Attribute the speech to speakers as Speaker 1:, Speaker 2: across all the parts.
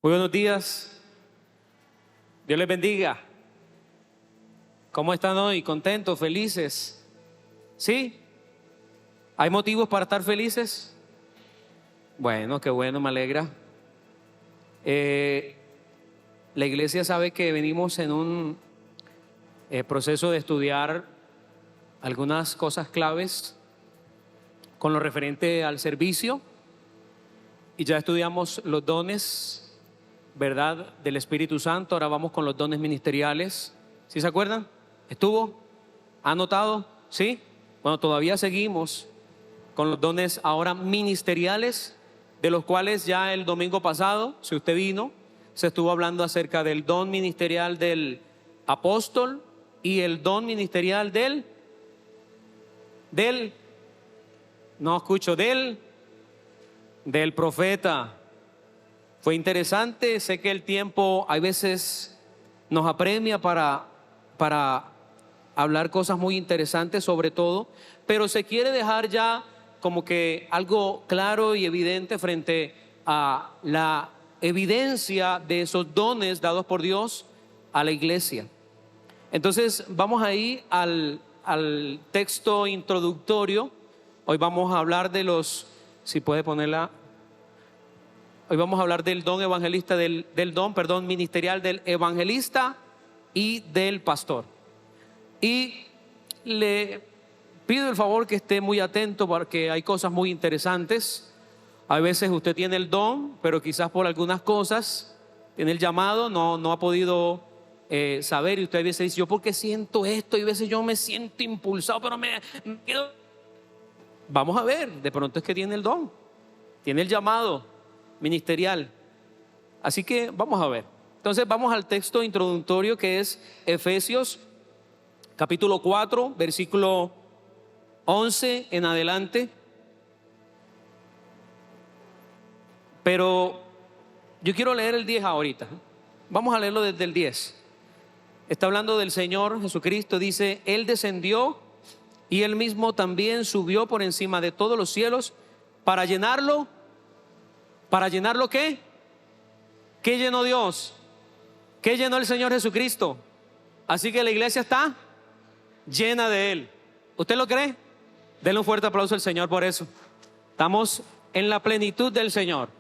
Speaker 1: Muy buenos días, Dios les bendiga. ¿Cómo están hoy? ¿Contentos? ¿Felices? ¿Sí? ¿Hay motivos para estar felices? Bueno, qué bueno, me alegra. La iglesia sabe que venimos en un proceso de estudiar algunas cosas claves con lo referente al servicio, y ya estudiamos los dones, ¿verdad?, del Espíritu Santo. Ahora vamos con los dones ministeriales. ¿Sí se acuerdan? ¿Estuvo? ¿Ha notado? ¿Sí? Bueno, todavía seguimos con los dones ahora ministeriales, de los cuales ya el domingo pasado, si usted vino, se estuvo hablando acerca del don ministerial del apóstol y el don ministerial no escucho, del profeta. Fue interesante. Sé que el tiempo hay veces nos apremia para hablar cosas muy interesantes sobre todo, pero se quiere dejar ya como que algo claro y evidente frente a la evidencia de esos dones dados por Dios a la iglesia. Entonces vamos ahí al texto introductorio. Hoy vamos a hablar de si puede ponerla. Hoy vamos a hablar del don evangelista, del don ministerial del evangelista y del pastor. Y le pido el favor que esté muy atento, porque hay cosas muy interesantes. A veces usted tiene el don, pero quizás por algunas cosas tiene el llamado, no ha podido saber, y usted a veces dice: yo porque siento esto, y a veces yo me siento impulsado, pero me quedo. Vamos a ver, de pronto es que tiene el don, tiene el llamado ministerial. Así que vamos a ver. Entonces vamos al texto introductorio, que es Efesios capítulo 4, versículo 11 en adelante. Pero yo quiero leer el 10 ahorita. Vamos a leerlo desde el 10. Está hablando del Señor Jesucristo. Dice: Él descendió y Él mismo también subió por encima de todos los cielos para llenarlo. ¿Para llenarlo qué? ¿Qué llenó Dios? ¿Qué llenó el Señor Jesucristo? Así que la iglesia está llena de Él. ¿Usted lo cree? Denle un fuerte aplauso al Señor por eso. Estamos en la plenitud del Señor.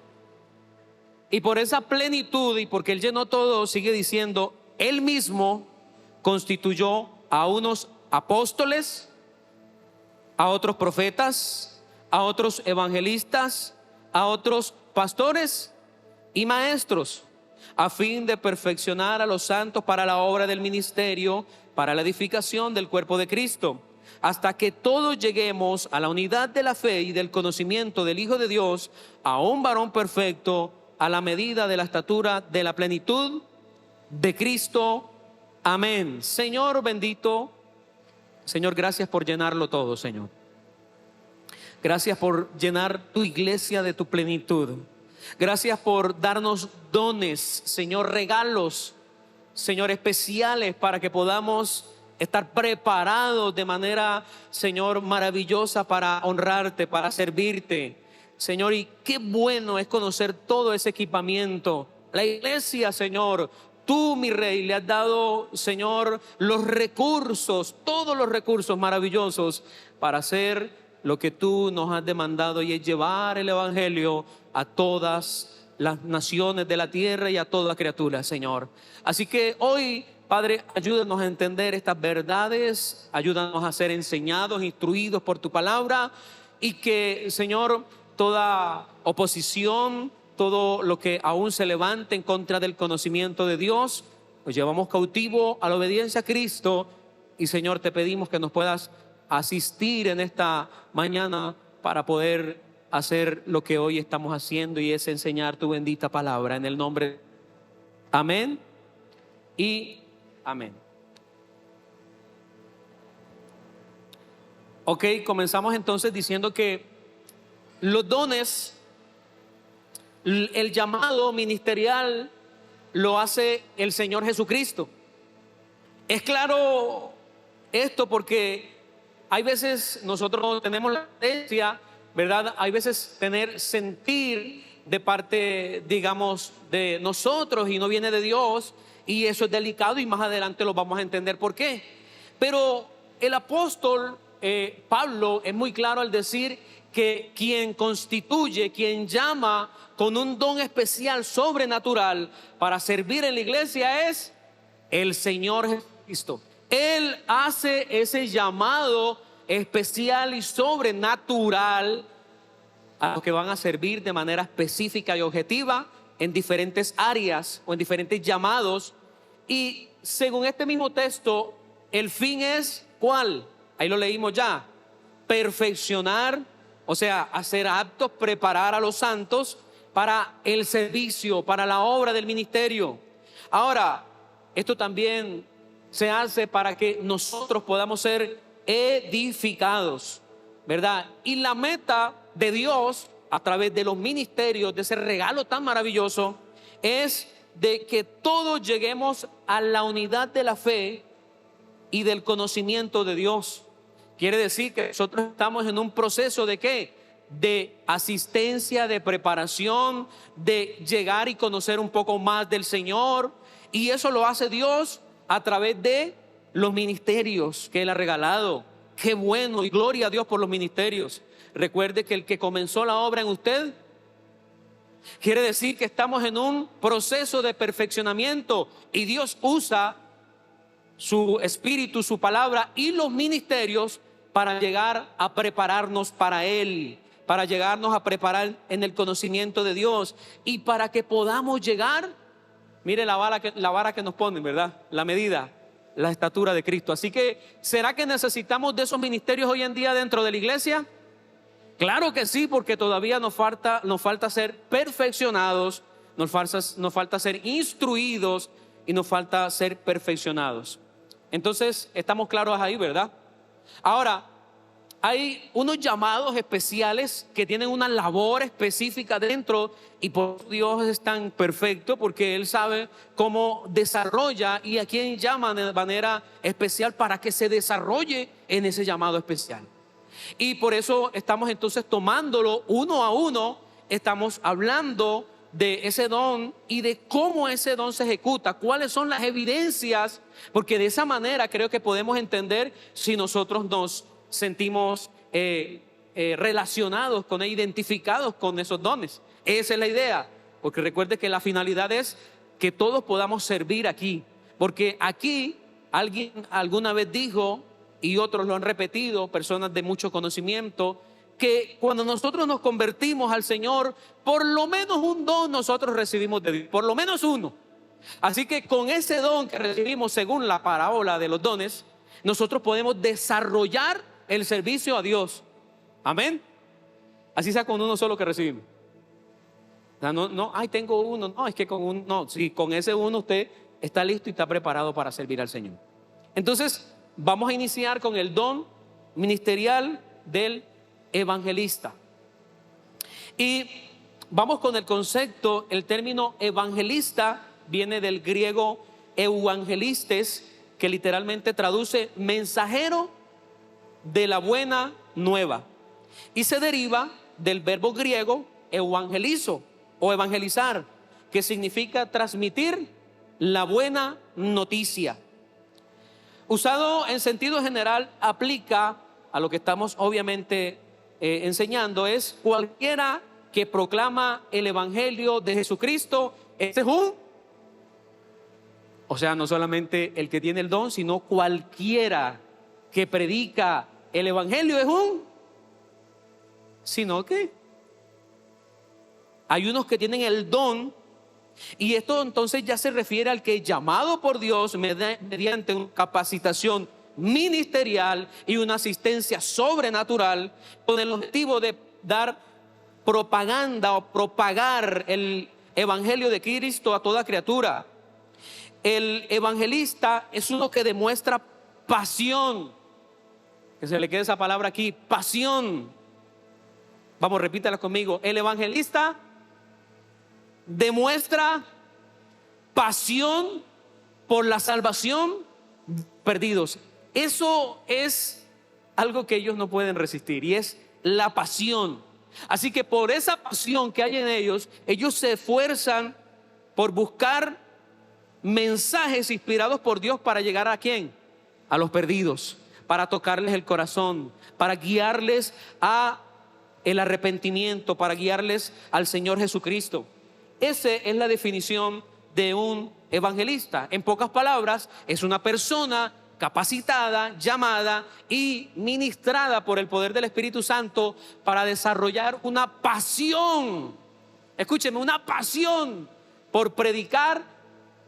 Speaker 1: Y por esa plenitud, y porque Él llenó todo, sigue diciendo: Él mismo constituyó a unos apóstoles, a otros profetas, a otros evangelistas, a otros pastores y maestros, a fin de perfeccionar a los santos para la obra del ministerio, para la edificación del cuerpo de Cristo, hasta que todos lleguemos a la unidad de la fe y del conocimiento del Hijo de Dios, a un varón perfecto, a la medida de la estatura de la plenitud de Cristo. Amén. Señor bendito, Señor, gracias por llenarlo todo, Señor. Gracias por llenar tu iglesia de tu plenitud. Gracias por darnos dones, Señor, regalos, Señor, especiales, para que podamos estar preparados de manera, Señor, maravillosa para honrarte, para servirte, Señor. Y qué bueno es conocer todo ese equipamiento. La iglesia, Señor, tú, mi Rey, le has dado, Señor, los recursos, todos los recursos maravillosos para hacer lo que tú nos has demandado, y es llevar el evangelio a todas las naciones de la tierra y a toda criatura, Señor. Así que hoy, Padre, ayúdanos a entender estas verdades, ayúdanos a ser enseñados, instruidos por tu palabra, y que, Señor, toda oposición, todo lo que aún se levante en contra del conocimiento de Dios, lo llevamos cautivo a la obediencia a Cristo. Y, Señor, te pedimos que nos puedas asistir en esta mañana para poder hacer lo que hoy estamos haciendo, y es enseñar tu bendita palabra, en el nombre. Amén y amén. Ok, comenzamos entonces diciendo que los dones, el llamado ministerial, lo hace el Señor Jesucristo. Es claro esto porque hay veces nosotros tenemos la tendencia, ¿verdad?, hay veces sentir de parte, digamos, de nosotros y no viene de Dios, y eso es delicado y más adelante lo vamos a entender por qué. Pero el apóstol Pablo es muy claro al decir que quien constituye, quien llama con un don especial sobrenatural para servir en la iglesia es el Señor Jesucristo. Él hace ese llamado especial y sobrenatural a los que van a servir de manera específica y objetiva en diferentes áreas o en diferentes llamados. Y según este mismo texto, el fin es ¿cuál? Ahí lo leímos ya: perfeccionar, o sea, hacer aptos, preparar a los santos para el servicio, para la obra del ministerio. Ahora, esto también se hace para que nosotros podamos ser edificados, ¿verdad? Y la meta de Dios a través de los ministerios, de ese regalo tan maravilloso, es de que todos lleguemos a la unidad de la fe y del conocimiento de Dios. Quiere decir que nosotros estamos en un proceso de ¿qué? De asistencia, de preparación, de llegar y conocer un poco más del Señor. Y eso lo hace Dios a través de los ministerios que Él ha regalado. Qué bueno, y gloria a Dios por los ministerios. Recuerde que el que comenzó la obra en usted, quiere decir que estamos en un proceso de perfeccionamiento, y Dios usa su espíritu, su palabra y los ministerios para llegar a prepararnos para Él, para llegarnos a preparar en el conocimiento de Dios, y para que podamos llegar, mire la vara que nos ponen, ¿verdad? La medida, la estatura de Cristo. Así que, ¿será que necesitamos de esos ministerios hoy en día dentro de la iglesia? Claro que sí, porque todavía nos falta ser perfeccionados, nos falta ser instruidos y nos falta ser perfeccionados. Entonces, estamos claros ahí, ¿verdad? Ahora, hay unos llamados especiales que tienen una labor específica dentro, y por eso Dios es tan perfecto, porque Él sabe cómo desarrolla y a quién llama de manera especial para que se desarrolle en ese llamado especial. Y por eso estamos entonces tomándolo uno a uno, estamos hablando de ese don y de cómo ese don se ejecuta, cuáles son las evidencias, porque de esa manera creo que podemos entender si nosotros nos sentimos relacionados con identificados con esos dones. Esa es la idea, porque recuerde que la finalidad es que todos podamos servir aquí, porque aquí alguien alguna vez dijo, y otros lo han repetido, personas de mucho conocimiento, que cuando nosotros nos convertimos al Señor, por lo menos un don nosotros recibimos de Dios, por lo menos uno. Así que con ese don que recibimos, según la parábola de los dones, nosotros podemos desarrollar el servicio a Dios. Amén. Así sea con uno solo que recibimos. Ay, tengo uno. No, es que con uno, no, si con ese uno usted está listo y está preparado para servir al Señor. Entonces, vamos a iniciar con el don ministerial del evangelista. Y vamos con el concepto. El término evangelista viene del griego euangelistes, que literalmente traduce mensajero de la buena nueva, y se deriva del verbo griego evangelizo o evangelizar, que significa transmitir la buena noticia. Usado en sentido general, aplica a lo que estamos obviamente enseñando, es cualquiera que proclama el evangelio de Jesucristo. Este es o sea, no solamente el que tiene el don, sino cualquiera que predica el evangelio es sino que hay unos que tienen el don, y esto entonces ya se refiere al que es llamado por Dios mediante una capacitación ministerial y una asistencia sobrenatural, con el objetivo de dar propaganda o propagar el evangelio de Cristo a toda criatura. El evangelista es uno que demuestra pasión. Que se le quede esa palabra aquí, pasión. Vamos, repítala conmigo. El evangelista demuestra pasión por la salvación de perdidos. Eso es algo que ellos no pueden resistir, y es la pasión. Así que por esa pasión que hay en ellos, ellos se esfuerzan por buscar mensajes inspirados por Dios para llegar ¿a quién? A los perdidos, para tocarles el corazón, para guiarles a el arrepentimiento, para guiarles al Señor Jesucristo. Esa es la definición de un evangelista. En pocas palabras, es una persona capacitada, llamada y ministrada por el poder del Espíritu Santo para desarrollar una pasión, escúcheme, una pasión por predicar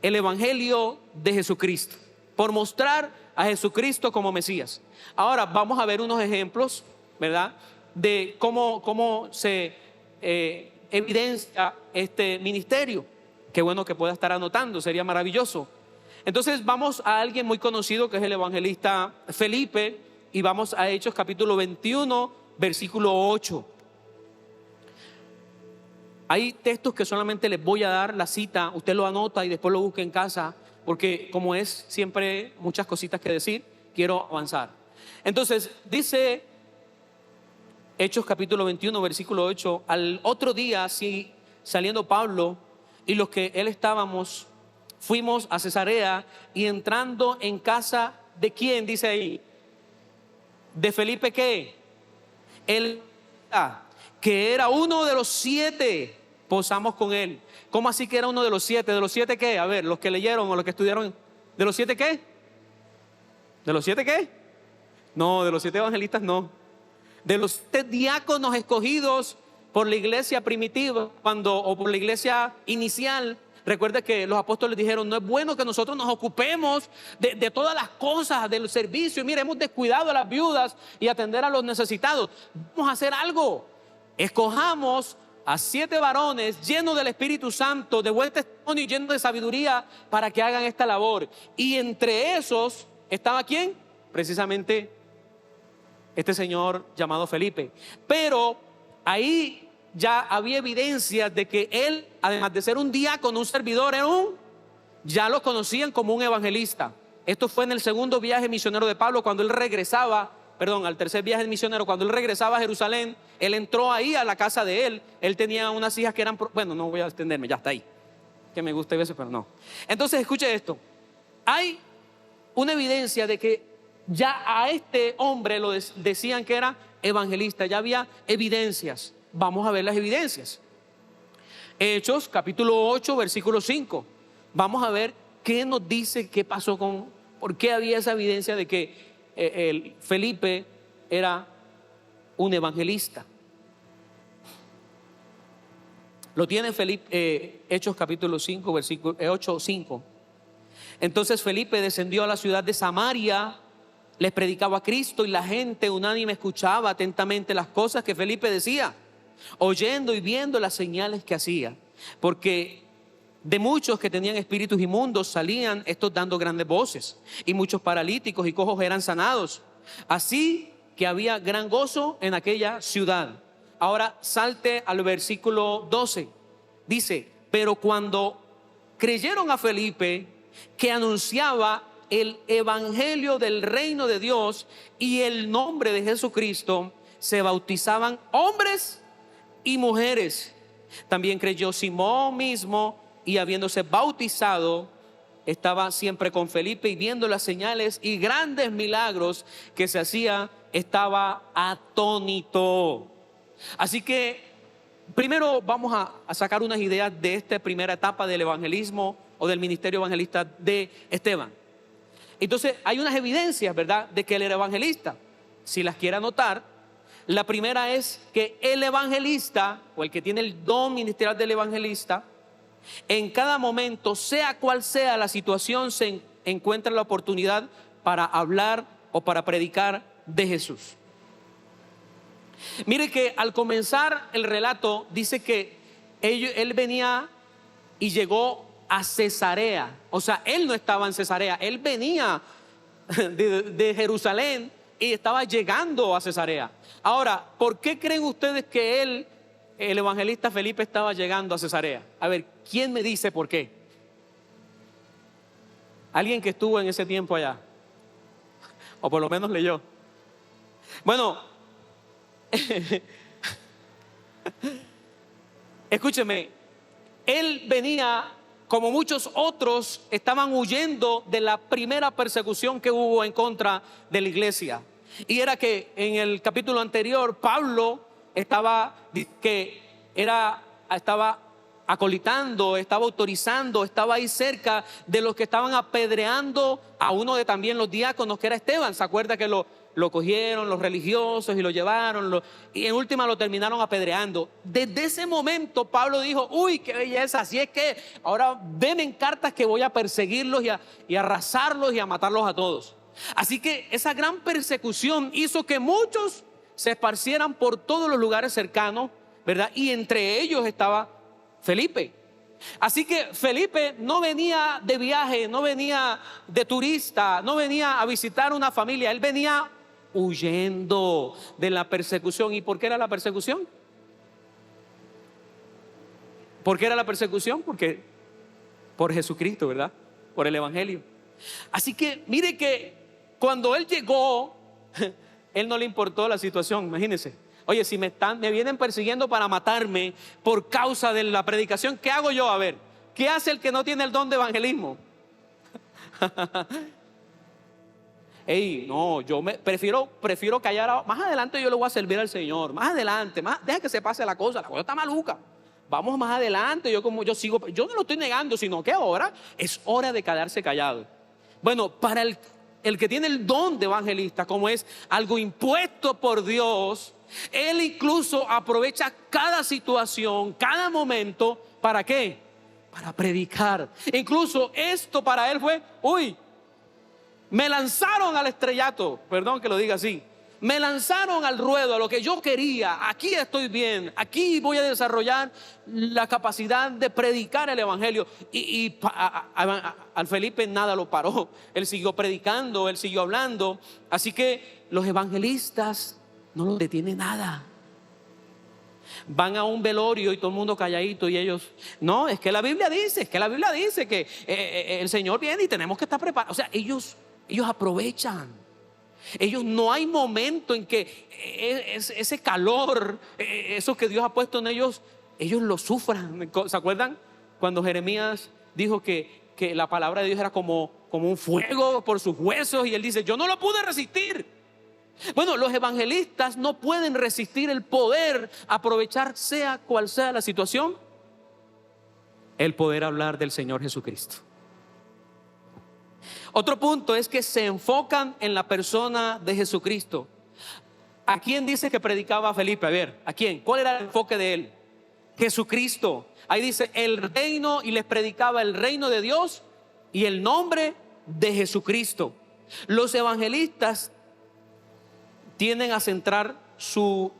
Speaker 1: el evangelio de Jesucristo, por mostrar a Jesucristo como Mesías. Ahora vamos a ver unos ejemplos, ¿verdad?, de cómo se evidencia este ministerio. Qué bueno que pueda estar anotando, sería maravilloso. Entonces vamos a alguien muy conocido que es el evangelista Felipe, y vamos a Hechos capítulo 21, versículo 8. Hay textos que solamente les voy a dar la cita, usted lo anota y después lo busca en casa, porque como es siempre muchas cositas que decir, quiero avanzar. Entonces dice Hechos capítulo 21, versículo 8, al otro día, sí, saliendo Pablo y los que él estábamos, fuimos a Cesarea, y entrando en casa de quién, dice ahí, de Felipe, ¿qué? Él, que era uno de los 7, posamos con él. ¿Cómo así que era uno de los 7? ¿De los 7 qué? A ver, los que leyeron o los que estudiaron, ¿de los 7 qué? ¿De los 7 qué? No, de los 7 evangelistas no. De los 7 diáconos escogidos por la iglesia primitiva, o por la iglesia inicial. Recuerda que los apóstoles dijeron: no es bueno que nosotros nos ocupemos de todas las cosas del servicio. Mire, hemos descuidado a las viudas y atender a los necesitados. Vamos a hacer algo. Escojamos a 7 varones llenos del Espíritu Santo, de buen testimonio y llenos de sabiduría, para que hagan esta labor. Y entre esos estaba ¿quién? Precisamente este señor llamado Felipe. Pero ahí ya había evidencias de que él, además de ser un diácono, un servidor, ya lo conocían como un evangelista. Esto fue en el segundo viaje misionero de Pablo, cuando él regresaba, al tercer viaje misionero, cuando él regresaba a Jerusalén. Él entró ahí a la casa de él. Él tenía unas hijas que eran, bueno, no voy a extenderme, ya está ahí, que me gusta a veces, pero no. Entonces escuche esto, hay una evidencia de que ya a este hombre lo decían que era evangelista, ya había evidencias. Vamos a ver las evidencias. Hechos capítulo 8, versículo 5. Vamos a ver qué nos dice, qué pasó por qué había esa evidencia de que el Felipe era un evangelista. Lo tiene Felipe, Hechos capítulo 5, versículo 8, 5. Entonces Felipe descendió a la ciudad de Samaria, les predicaba a Cristo, y la gente unánime escuchaba atentamente las cosas que Felipe decía, oyendo y viendo las señales que hacía. Porque de muchos que tenían espíritus inmundos salían estos dando grandes voces, y muchos paralíticos y cojos eran sanados. Así que había gran gozo en aquella ciudad. Ahora salte al versículo 12. Dice: pero cuando creyeron a Felipe, que anunciaba el evangelio del reino de Dios y el nombre de Jesucristo, se bautizaban hombres y mujeres. También creyó Simón mismo, y habiéndose bautizado, estaba siempre con Felipe, y viendo las señales y grandes milagros que se hacían, estaba atónito. Así que primero vamos a sacar unas ideas de esta primera etapa del evangelismo o del ministerio evangelista de Esteban. Entonces hay unas evidencias, ¿verdad?, de que él era evangelista. Si las quiere anotar, la primera es que el evangelista, o el que tiene el don ministerial del evangelista, en cada momento, sea cual sea la situación, se encuentra la oportunidad para hablar o para predicar de Jesús. Mire que al comenzar el relato dice que él venía y llegó a Cesarea. O sea, él no estaba en Cesarea, él venía de Jerusalén y estaba llegando a Cesarea. Ahora, ¿por qué creen ustedes que el evangelista Felipe, estaba llegando a Cesarea? A ver, ¿quién me dice por qué? Alguien que estuvo en ese tiempo allá, o por lo menos leyó. Bueno, Escúcheme, él venía, como muchos otros, estaban huyendo de la primera persecución que hubo en contra de la iglesia. Y era que en el capítulo anterior, Pablo estaba acolitando, estaba autorizando, estaba ahí cerca de los que estaban apedreando a uno de también los diáconos, que era Esteban. ¿Se acuerda que lo cogieron los religiosos y lo llevaron y en última lo terminaron apedreando? Desde ese momento Pablo dijo: uy, qué belleza, así es que ahora denme en cartas que voy a perseguirlos y a arrasarlos y a matarlos a todos. Así que esa gran persecución hizo que muchos se esparcieran por todos los lugares cercanos, ¿verdad? Y entre ellos estaba Felipe. Así que Felipe no venía de viaje, no venía de turista, no venía a visitar una familia. Él venía huyendo de la persecución. ¿Y por qué era la persecución? ¿Por qué era la persecución? Porque por Jesucristo, ¿verdad? Por el evangelio. Así que mire que cuando él llegó, él no le importó la situación. Imagínense: oye, si me vienen persiguiendo para matarme por causa de la predicación, ¿qué hago yo? A ver, ¿qué hace el que no tiene el don de evangelismo? Ey, no, prefiero callar. Más adelante yo le voy a servir al Señor. Más adelante, deja que se pase la cosa está maluca. Vamos más adelante. Yo no lo estoy negando, sino que ahora es hora de quedarse callado. Bueno, para el que tiene el don de evangelista, como es algo impuesto por Dios, él incluso aprovecha cada situación, cada momento. ¿Para qué? Para predicar. Incluso esto para él fue: uy, me lanzaron al estrellato, perdón que lo diga así, me lanzaron al ruedo, a lo que yo quería. Aquí estoy bien, aquí voy a desarrollar la capacidad de predicar el evangelio. Al Felipe nada lo paró. Él siguió predicando, él siguió hablando. Así que los evangelistas no los detiene nada. Van a un velorio y todo el mundo calladito, y ellos: no, es que la Biblia dice que el Señor viene y tenemos que estar preparados. O sea, ellos aprovechan. Ellos, no hay momento en que ese calor, eso que Dios ha puesto en ellos lo sufran. ¿Se acuerdan cuando Jeremías dijo que la palabra de Dios era como un fuego por sus huesos? Y él dice: yo no lo pude resistir. Bueno, los evangelistas no pueden resistir el poder, aprovechar sea cual sea la situación, el poder hablar del Señor Jesucristo. Otro punto es que se enfocan en la persona de Jesucristo. ¿A quién dice que predicaba Felipe? A ver, ¿a quién? ¿Cuál era el enfoque de él? Jesucristo. Ahí dice el reino, y les predicaba el reino de Dios y el nombre de Jesucristo. Los evangelistas tienden a centrar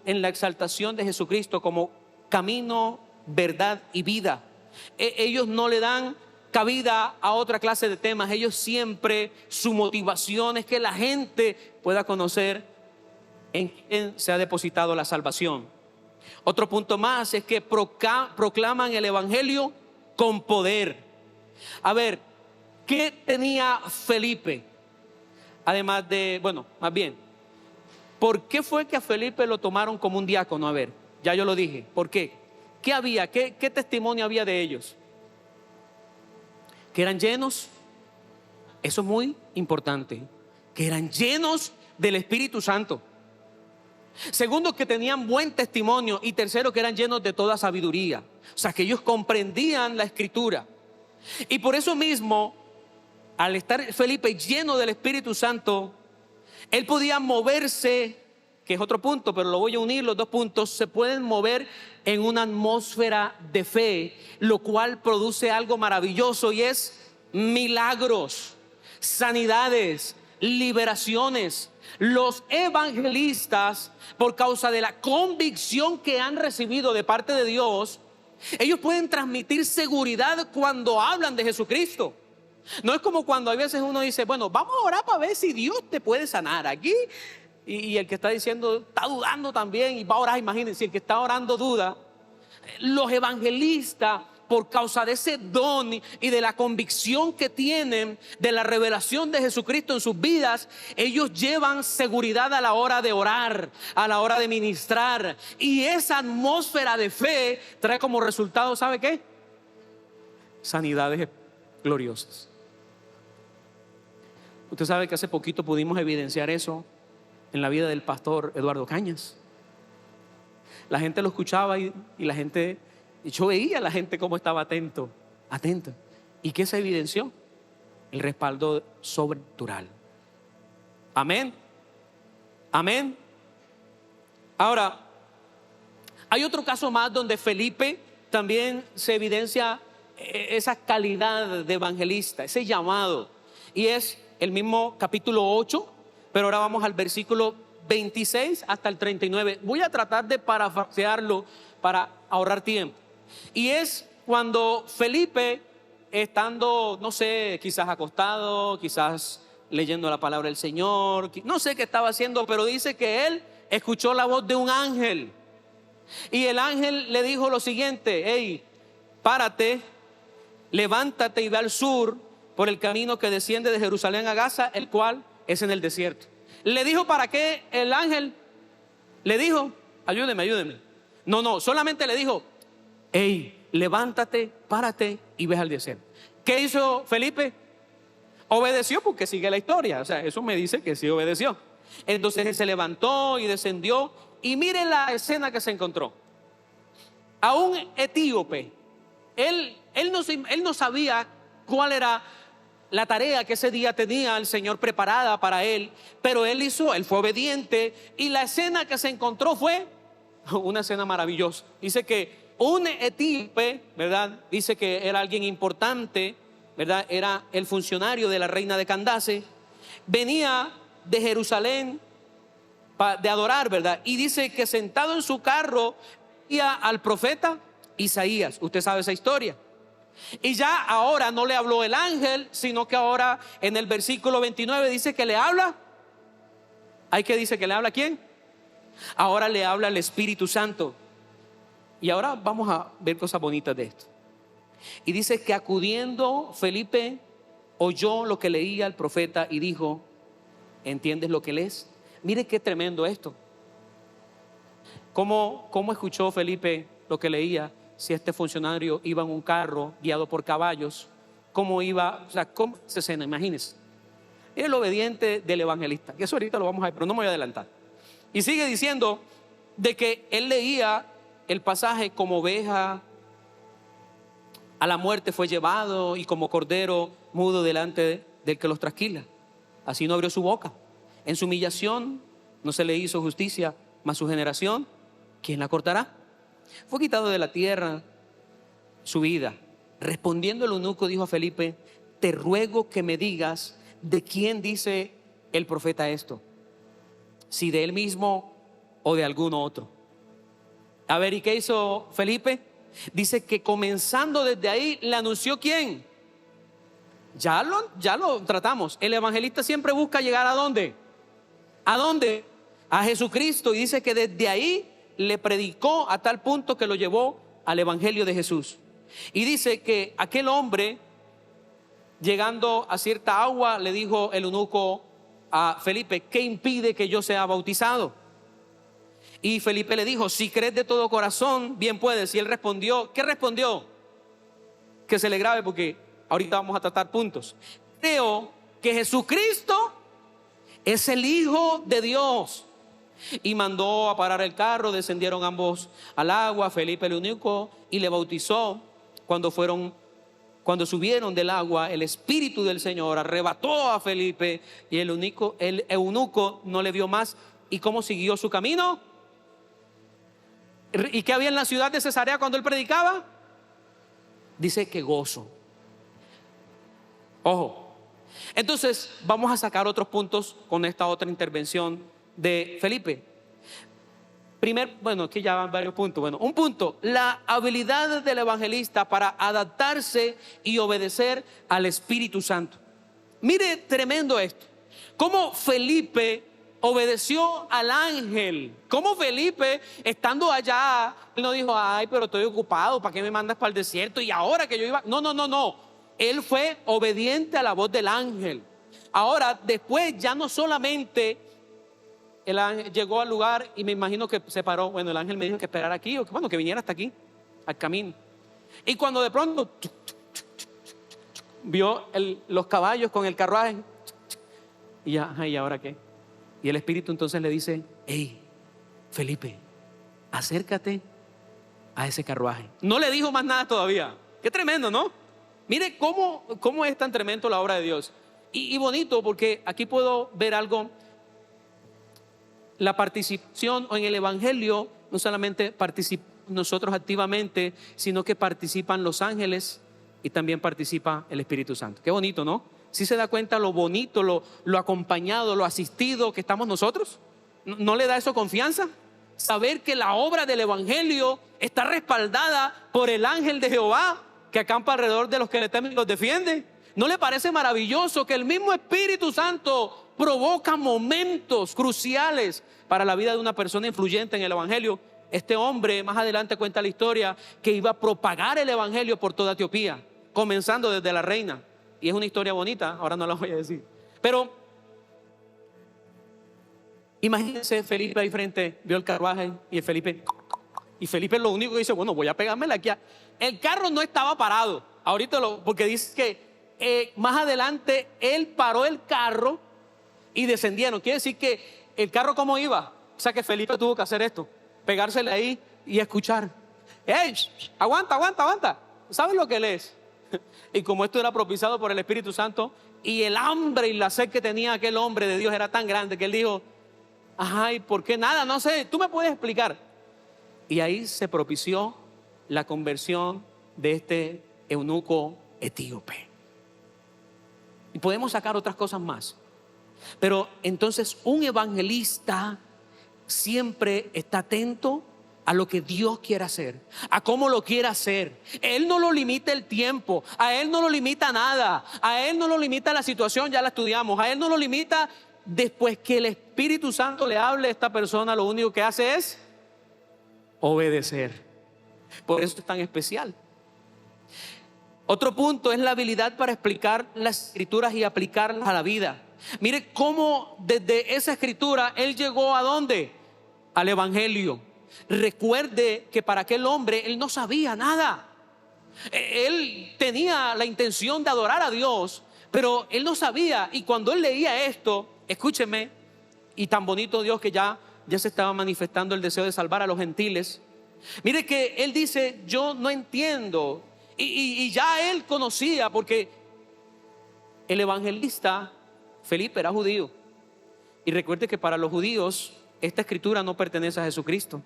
Speaker 1: en la exaltación de Jesucristo como camino, verdad y vida. Ellos no le dan cabida a otra clase de temas. Ellos siempre, su motivación es que la gente pueda conocer en quién se ha depositado la salvación. Otro punto más es que proclaman el evangelio con poder. A ver, ¿qué tenía Felipe? Además de, más bien, ¿por qué fue que a Felipe lo tomaron como un diácono? A ver, ya yo lo dije. ¿Por qué? ¿Qué había? ¿Qué testimonio había de ellos? Que eran llenos, eso es muy importante, que eran llenos del Espíritu Santo. Segundo, que tenían buen testimonio. Y tercero, que eran llenos de toda sabiduría. O sea, que ellos comprendían la Escritura. Y por eso mismo, al estar Felipe lleno del Espíritu Santo, él podía moverse, que es otro punto, pero lo voy a unir, los dos puntos. Se pueden mover en una atmósfera de fe, lo cual produce algo maravilloso, y es milagros, sanidades, liberaciones. Los evangelistas, por causa de la convicción que han recibido de parte de Dios, ellos pueden transmitir seguridad cuando hablan de Jesucristo. No es como cuando a veces uno dice: bueno, vamos a orar para ver si Dios te puede sanar aquí. Y el que está diciendo está dudando también y va a orar. Imagínense, el que está orando duda. Los evangelistas por causa de ese don y de la convicción que tienen de la revelación de Jesucristo en sus vidas, ellos llevan seguridad a la hora de orar, a la hora de ministrar. Y esa atmósfera de fe trae como resultado, ¿sabe qué? Sanidades gloriosas. Usted sabe que hace poquito pudimos evidenciar eso en la vida del pastor Eduardo Cañas. La gente lo escuchaba y la gente, yo veía a la gente cómo estaba atenta. ¿Y qué se evidenció? El respaldo sobrenatural. Amén. Amén. Ahora, hay otro caso más donde Felipe también se evidencia esa calidad de evangelista, ese llamado. Y es el mismo capítulo 8, pero ahora vamos al versículo 26 hasta el 39. Voy a tratar de parafrasearlo para ahorrar tiempo. Y es cuando Felipe, estando, no sé, quizás acostado, quizás leyendo la palabra del Señor, no sé qué estaba haciendo, pero dice que él escuchó la voz de un ángel. Y el ángel le dijo lo siguiente: hey, párate, levántate y ve al sur por el camino que desciende de Jerusalén a Gaza, el cual es en el desierto. Le dijo para qué el ángel. Le dijo, ayúdeme. No, solamente le dijo, hey, levántate, párate y ve al desierto. ¿Qué hizo Felipe? Obedeció, porque sigue la historia. O sea, eso me dice que sí obedeció. Entonces él se levantó y descendió. Y mire la escena que se encontró. A un etíope. Él no sabía cuál era la tarea que ese día tenía el Señor preparada para él, pero él fue obediente, y la escena que se encontró fue una escena maravillosa. Dice que un etíope, ¿verdad? Dice que era alguien importante, ¿verdad? Era el funcionario de la reina de Candace, venía de Jerusalén de adorar, ¿verdad? Y dice que sentado en su carro veía al profeta Isaías. Usted sabe esa historia. Y ya ahora no le habló el ángel, sino que ahora en el versículo 29 dice que le habla. ¿Hay que dice que le habla quién? Ahora le habla el Espíritu Santo. Y ahora vamos a ver cosas bonitas de esto. Y dice que acudiendo Felipe oyó lo que leía el profeta y dijo, ¿entiendes lo que lees? Mire qué tremendo esto. ¿Cómo escuchó Felipe lo que leía? Si este funcionario iba en un carro guiado por caballos, ¿cómo iba? O sea, ¿cómo esa escena? Imagínense. Era el obediente del evangelista, que eso ahorita lo vamos a ver, pero no me voy a adelantar. Y sigue diciendo de que él leía el pasaje: como oveja a la muerte fue llevado, y como cordero mudo delante del que los trasquila, así no abrió su boca. En su humillación no se le hizo justicia, mas su generación, ¿quién la cortará? Fue quitado de la tierra su vida. Respondiendo el eunuco dijo a Felipe, te ruego que me digas de quién dice el profeta esto, si de él mismo o de algún otro. A ver, ¿y qué hizo Felipe? Dice que comenzando desde ahí le anunció quién. Ya lo tratamos. El evangelista siempre busca llegar ¿a dónde? ¿A dónde? A Jesucristo. Y dice que desde ahí le predicó a tal punto que lo llevó al evangelio de Jesús. Y dice que aquel hombre, llegando a cierta agua, le dijo el eunuco a Felipe, ¿qué impide que yo sea bautizado? Y Felipe le dijo, si crees de todo corazón, bien puedes. Y él respondió, ¿qué respondió? Que se le grabe porque ahorita vamos a tratar puntos. Creo que Jesucristo es el Hijo de Dios. Y mandó a parar el carro, descendieron ambos al agua, Felipe el eunuco, y le bautizó. Cuando subieron del agua, el Espíritu del Señor arrebató a Felipe, y el eunuco no le vio más. ¿Y cómo siguió su camino? ¿Y qué había en la ciudad de Cesarea cuando él predicaba? Dice que gozo. Ojo. Entonces vamos a sacar otros puntos con esta otra intervención de Felipe. Aquí ya van varios puntos. Un punto: la habilidad del evangelista para adaptarse y obedecer al Espíritu Santo. Mire, tremendo esto. Cómo Felipe obedeció al ángel. Como Felipe, estando allá, él no dijo, ay, pero estoy ocupado, ¿para qué me mandas para el desierto? Y ahora que yo iba, no. Él fue obediente a la voz del ángel. Ahora, después ya no solamente el ángel llegó al lugar y me imagino que se paró. Bueno, el ángel me dijo que esperara aquí, o que, bueno, que viniera hasta aquí, al camino. Y cuando de pronto vio los caballos con el carruaje, y ya, ¿y ahora qué? Y el Espíritu entonces le dice, hey, Felipe, acércate a ese carruaje. No le dijo más nada todavía. Qué tremendo, ¿no? Mire cómo es tan tremendo la obra de Dios. Y bonito, porque aquí puedo ver algo. La participación en el Evangelio, no solamente participamos nosotros activamente, sino que participan los ángeles y también participa el Espíritu Santo. Qué bonito, ¿no? ¿Sí se da cuenta lo bonito, lo acompañado, lo asistido que estamos nosotros? ¿No le da eso confianza? Saber que la obra del Evangelio está respaldada por el ángel de Jehová que acampa alrededor de los que le temen y los defiende. ¿No le parece maravilloso que el mismo Espíritu Santo provoca momentos cruciales para la vida de una persona influyente en el Evangelio? Este hombre más adelante cuenta la historia que iba a propagar el Evangelio por toda Etiopía, comenzando desde la reina. Y es una historia bonita, ahora no la voy a decir. Pero imagínense, Felipe ahí frente, vio el carruaje y Felipe lo único que dice, bueno, voy a pegármela aquí. El carro no estaba parado, ahorita porque dice que más adelante él paró el carro y descendieron. Quiere decir que el carro ¿cómo iba? O sea que Felipe tuvo que hacer esto, pegársele ahí y escuchar. ¡Ey! Aguanta. ¿Sabes lo que él es? Y como esto era propiciado por el Espíritu Santo, y el hambre y la sed que tenía aquel hombre de Dios era tan grande que él dijo, ay, ¿por qué nada? No sé, tú me puedes explicar. Y ahí se propició la conversión de este eunuco etíope. Y podemos sacar otras cosas más. Pero entonces un evangelista siempre está atento a lo que Dios quiere hacer, a cómo lo quiere hacer. Él no lo limita el tiempo, a él no lo limita nada, a él no lo limita la situación, ya la estudiamos, a él no lo limita. Después que el Espíritu Santo le hable a esta persona, lo único que hace es obedecer. Por eso es tan especial. Otro punto es la habilidad para explicar las escrituras y aplicarlas a la vida. Mire cómo desde esa escritura él llegó ¿a dónde? Al Evangelio. Recuerde que para aquel hombre él no sabía nada. Él tenía la intención de adorar a Dios, pero él no sabía. Y cuando él leía esto, escúcheme, y tan bonito Dios que ya se estaba manifestando el deseo de salvar a los gentiles. Mire que él dice, yo no entiendo. Y ya él conocía, porque el evangelista Felipe era judío. Y recuerde que para los judíos esta escritura no pertenece a Jesucristo,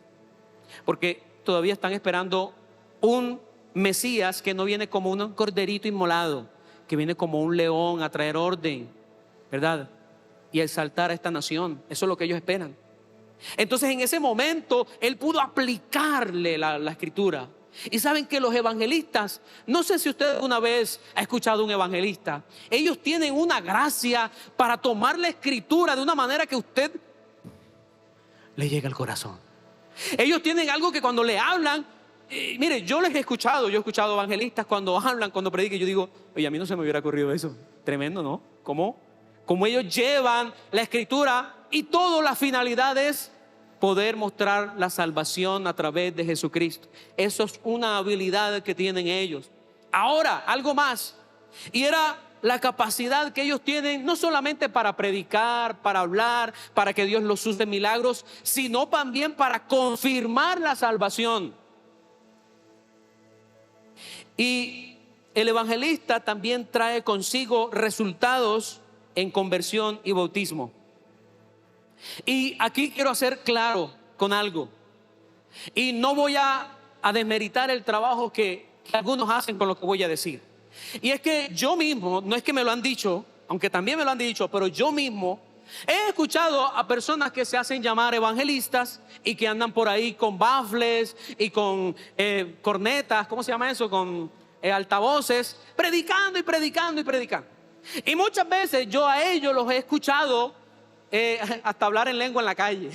Speaker 1: porque todavía están esperando un Mesías que no viene como un corderito inmolado, que viene como un león a traer orden, ¿verdad? Y a exaltar a esta nación. Eso es lo que ellos esperan. Entonces en ese momento él pudo aplicarle la escritura. Y saben que los evangelistas, no sé si usted una vez ha escuchado un evangelista, ellos tienen una gracia para tomar la escritura de una manera que usted le llega al corazón. Ellos tienen algo que cuando le hablan, mire, yo he escuchado evangelistas cuando hablan, cuando predican, yo digo, oye, a mí no se me hubiera ocurrido eso. Tremendo, ¿no? Como ellos llevan la escritura y toda la finalidad es poder mostrar la salvación a través de Jesucristo. Eso es una habilidad que tienen ellos. Ahora, algo más, y era la capacidad que ellos tienen no solamente para predicar, para hablar, para que Dios los use en milagros, sino también para confirmar la salvación. Y el evangelista también trae consigo resultados en conversión y bautismo. Y aquí quiero ser claro con algo, y no voy a desmeritar el trabajo que algunos hacen con lo que voy a decir. Y es que yo mismo, no es que me lo han dicho, aunque también me lo han dicho, pero yo mismo he escuchado a personas que se hacen llamar evangelistas y que andan por ahí con bafles y con cornetas, ¿cómo se llama eso? Con altavoces, predicando. Y muchas veces yo a ellos los he escuchado hasta hablar en lengua en la calle.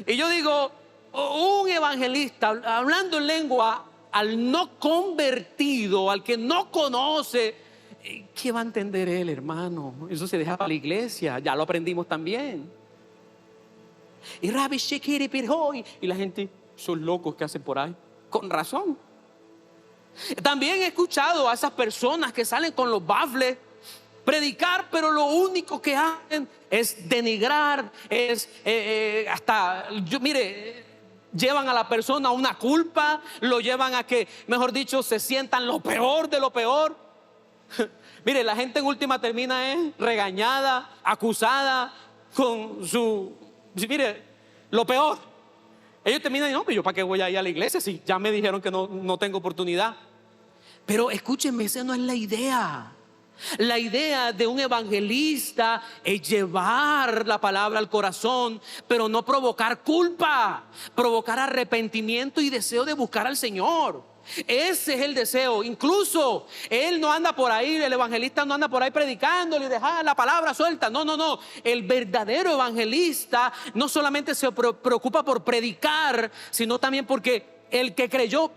Speaker 1: Y yo digo, un evangelista hablando en lengua al no convertido, al que no conoce, ¿qué va a entender él, hermano? Eso se deja para la iglesia, ya lo aprendimos también. Y Rabbi Shekiri Pirhoy, y la gente, son locos que hacen por ahí, con razón. También he escuchado a esas personas que salen con los bafles predicar, pero lo único que hacen es denigrar, mire, llevan a la persona a una culpa, lo llevan a que, mejor dicho, se sientan lo peor de lo peor. Mire, la gente en última termina regañada, acusada, con mire, lo peor. Ellos terminan y no, pero yo para qué voy a ir a la iglesia si ya me dijeron que no tengo oportunidad. Pero escúchenme, esa no es la idea. La idea de un evangelista es llevar la palabra al corazón, pero no provocar culpa, provocar arrepentimiento y deseo de buscar al Señor. Ese es el deseo. Incluso él no anda por ahí, el evangelista no anda por ahí predicándole y dejar la palabra suelta. No. El verdadero evangelista no solamente se preocupa por predicar, sino también porque el que creyó,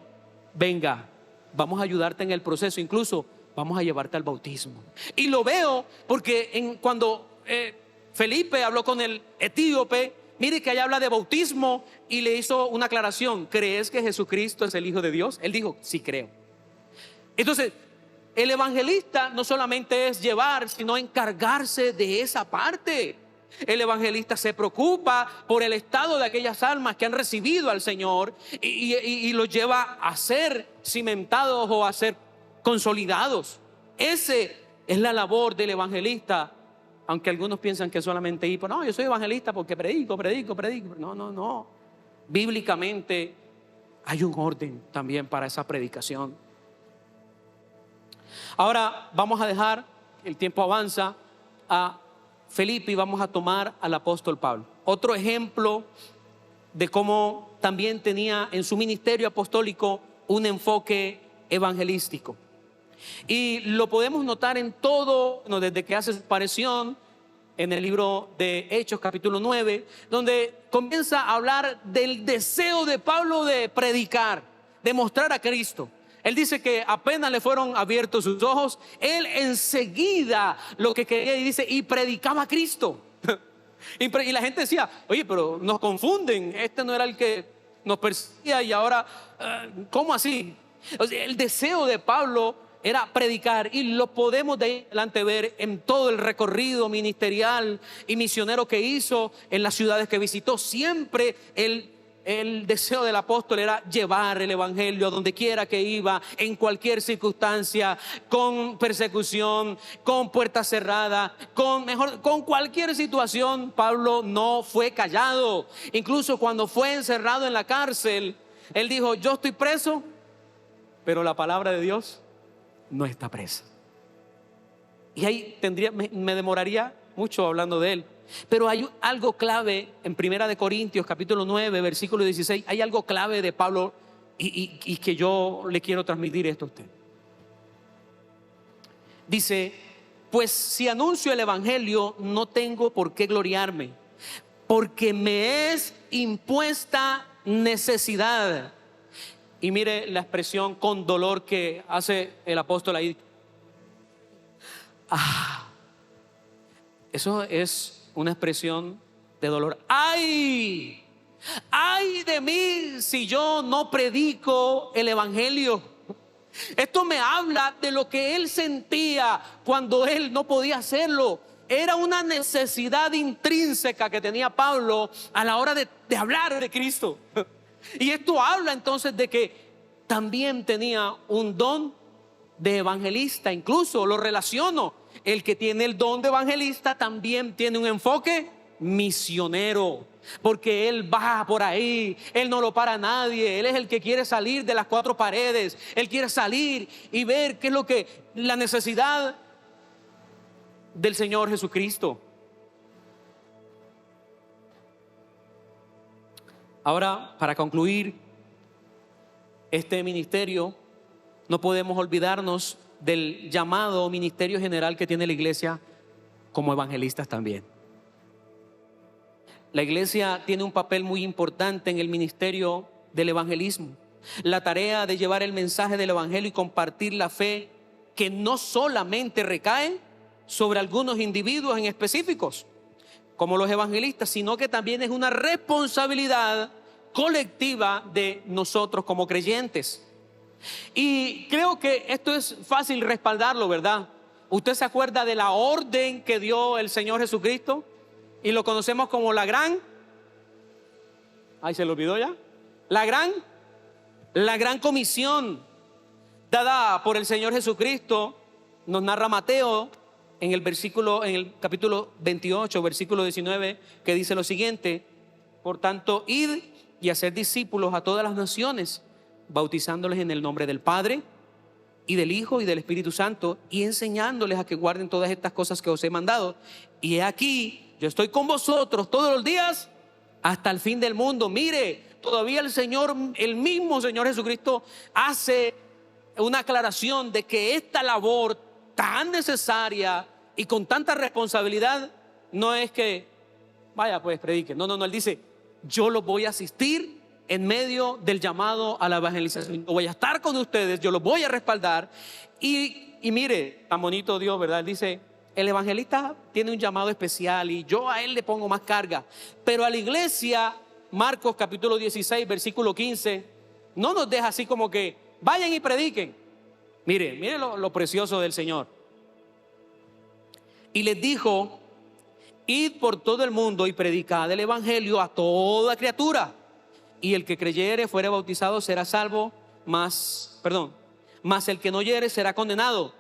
Speaker 1: venga, vamos a ayudarte en el proceso, incluso vamos a llevarte al bautismo. Y lo veo porque cuando Felipe habló con el etíope, mire que allá habla de bautismo y le hizo una aclaración. ¿Crees que Jesucristo es el Hijo de Dios? Él dijo, sí creo. Entonces, el evangelista no solamente es llevar, sino encargarse de esa parte. El evangelista se preocupa por el estado de aquellas almas que han recibido al Señor y los lleva a ser cimentados o a ser consolidados. Ese es la labor del evangelista. Aunque algunos piensan que solamente no, yo soy evangelista porque predico. No. Bíblicamente hay un orden también para esa predicación. Ahora vamos a dejar, el tiempo avanza, a Felipe y vamos a tomar al apóstol Pablo. Otro ejemplo de cómo también tenía en su ministerio apostólico un enfoque evangelístico. Y lo podemos notar en todo, desde que hace su aparición en el libro de Hechos capítulo 9, donde comienza a hablar del deseo de Pablo de predicar, de mostrar a Cristo. Él dice que apenas le fueron abiertos sus ojos, él enseguida lo que quería, y dice, y predicaba a Cristo. Y la gente decía, oye, pero nos confunden, este no era el que nos perseguía y ahora, ¿cómo así? O sea, el deseo de Pablo era predicar, y lo podemos de ahí en adelante ver en todo el recorrido ministerial y misionero que hizo, en las ciudades que visitó. Siempre el deseo del apóstol era llevar el evangelio a donde quiera que iba, en cualquier circunstancia, con persecución, con puertas cerradas, con cualquier situación. Pablo no fue callado. Incluso cuando fue encerrado en la cárcel, él dijo, yo estoy preso, pero la palabra de Dios no está presa. Y ahí me demoraría mucho hablando de él. Pero hay algo clave en Primera de Corintios capítulo 9 versículo 16. Hay algo clave de Pablo y que yo le quiero transmitir esto a usted. Dice, pues si anuncio el evangelio, no tengo por qué gloriarme, porque me es impuesta necesidad. Y mire la expresión con dolor que hace el apóstol ahí. Eso es una expresión de dolor. ¡Ay! ¡Ay de mí si yo no predico el evangelio! Esto me habla de lo que él sentía cuando él no podía hacerlo. Era una necesidad intrínseca que tenía Pablo a la hora de hablar de Cristo. Y esto habla entonces de que también tenía un don de evangelista. Incluso lo relaciono. El que tiene el don de evangelista también tiene un enfoque misionero, porque él va por ahí, él no lo para nadie. Él es el que quiere salir de las cuatro paredes. Él quiere salir y ver qué es lo que la necesidad del Señor Jesucristo. Ahora, para concluir este ministerio, no podemos olvidarnos del llamado ministerio general que tiene la iglesia como evangelistas también. La iglesia tiene un papel muy importante en el ministerio del evangelismo. La tarea de llevar el mensaje del evangelio y compartir la fe que no solamente recae sobre algunos individuos en específicos, como los evangelistas, sino que también es una responsabilidad colectiva de nosotros como creyentes. Y creo que esto es fácil respaldarlo, ¿verdad? ¿Usted se acuerda de la orden que dio el Señor Jesucristo? Y lo conocemos como la gran... Ay, ¿se lo olvidó ya? La gran comisión dada por el Señor Jesucristo. Nos narra Mateo en el capítulo 28, versículo 19, que dice lo siguiente: por tanto, id y hacer discípulos a todas las naciones, bautizándoles en el nombre del Padre y del Hijo y del Espíritu Santo, y enseñándoles a que guarden todas estas cosas que os he mandado. Y he aquí, yo estoy con vosotros todos los días hasta el fin del mundo. Mire, todavía el mismo Señor Jesucristo hace una aclaración de que esta labor tan necesaria y con tanta responsabilidad no es que vaya pues predique. No, Él dice: yo los voy a asistir en medio del llamado a la evangelización. Yo voy a estar con ustedes, yo los voy a respaldar. Y mire, tan bonito Dios, ¿verdad? Él dice: el evangelista tiene un llamado especial y yo a él le pongo más carga. Pero a la iglesia, Marcos capítulo 16, versículo 15, no nos deja así como que vayan y prediquen. Mire lo precioso del Señor. Y les dijo: id por todo el mundo y predicad el evangelio a toda criatura. Y el que creyere fuere bautizado será salvo, mas el que no oyere será condenado.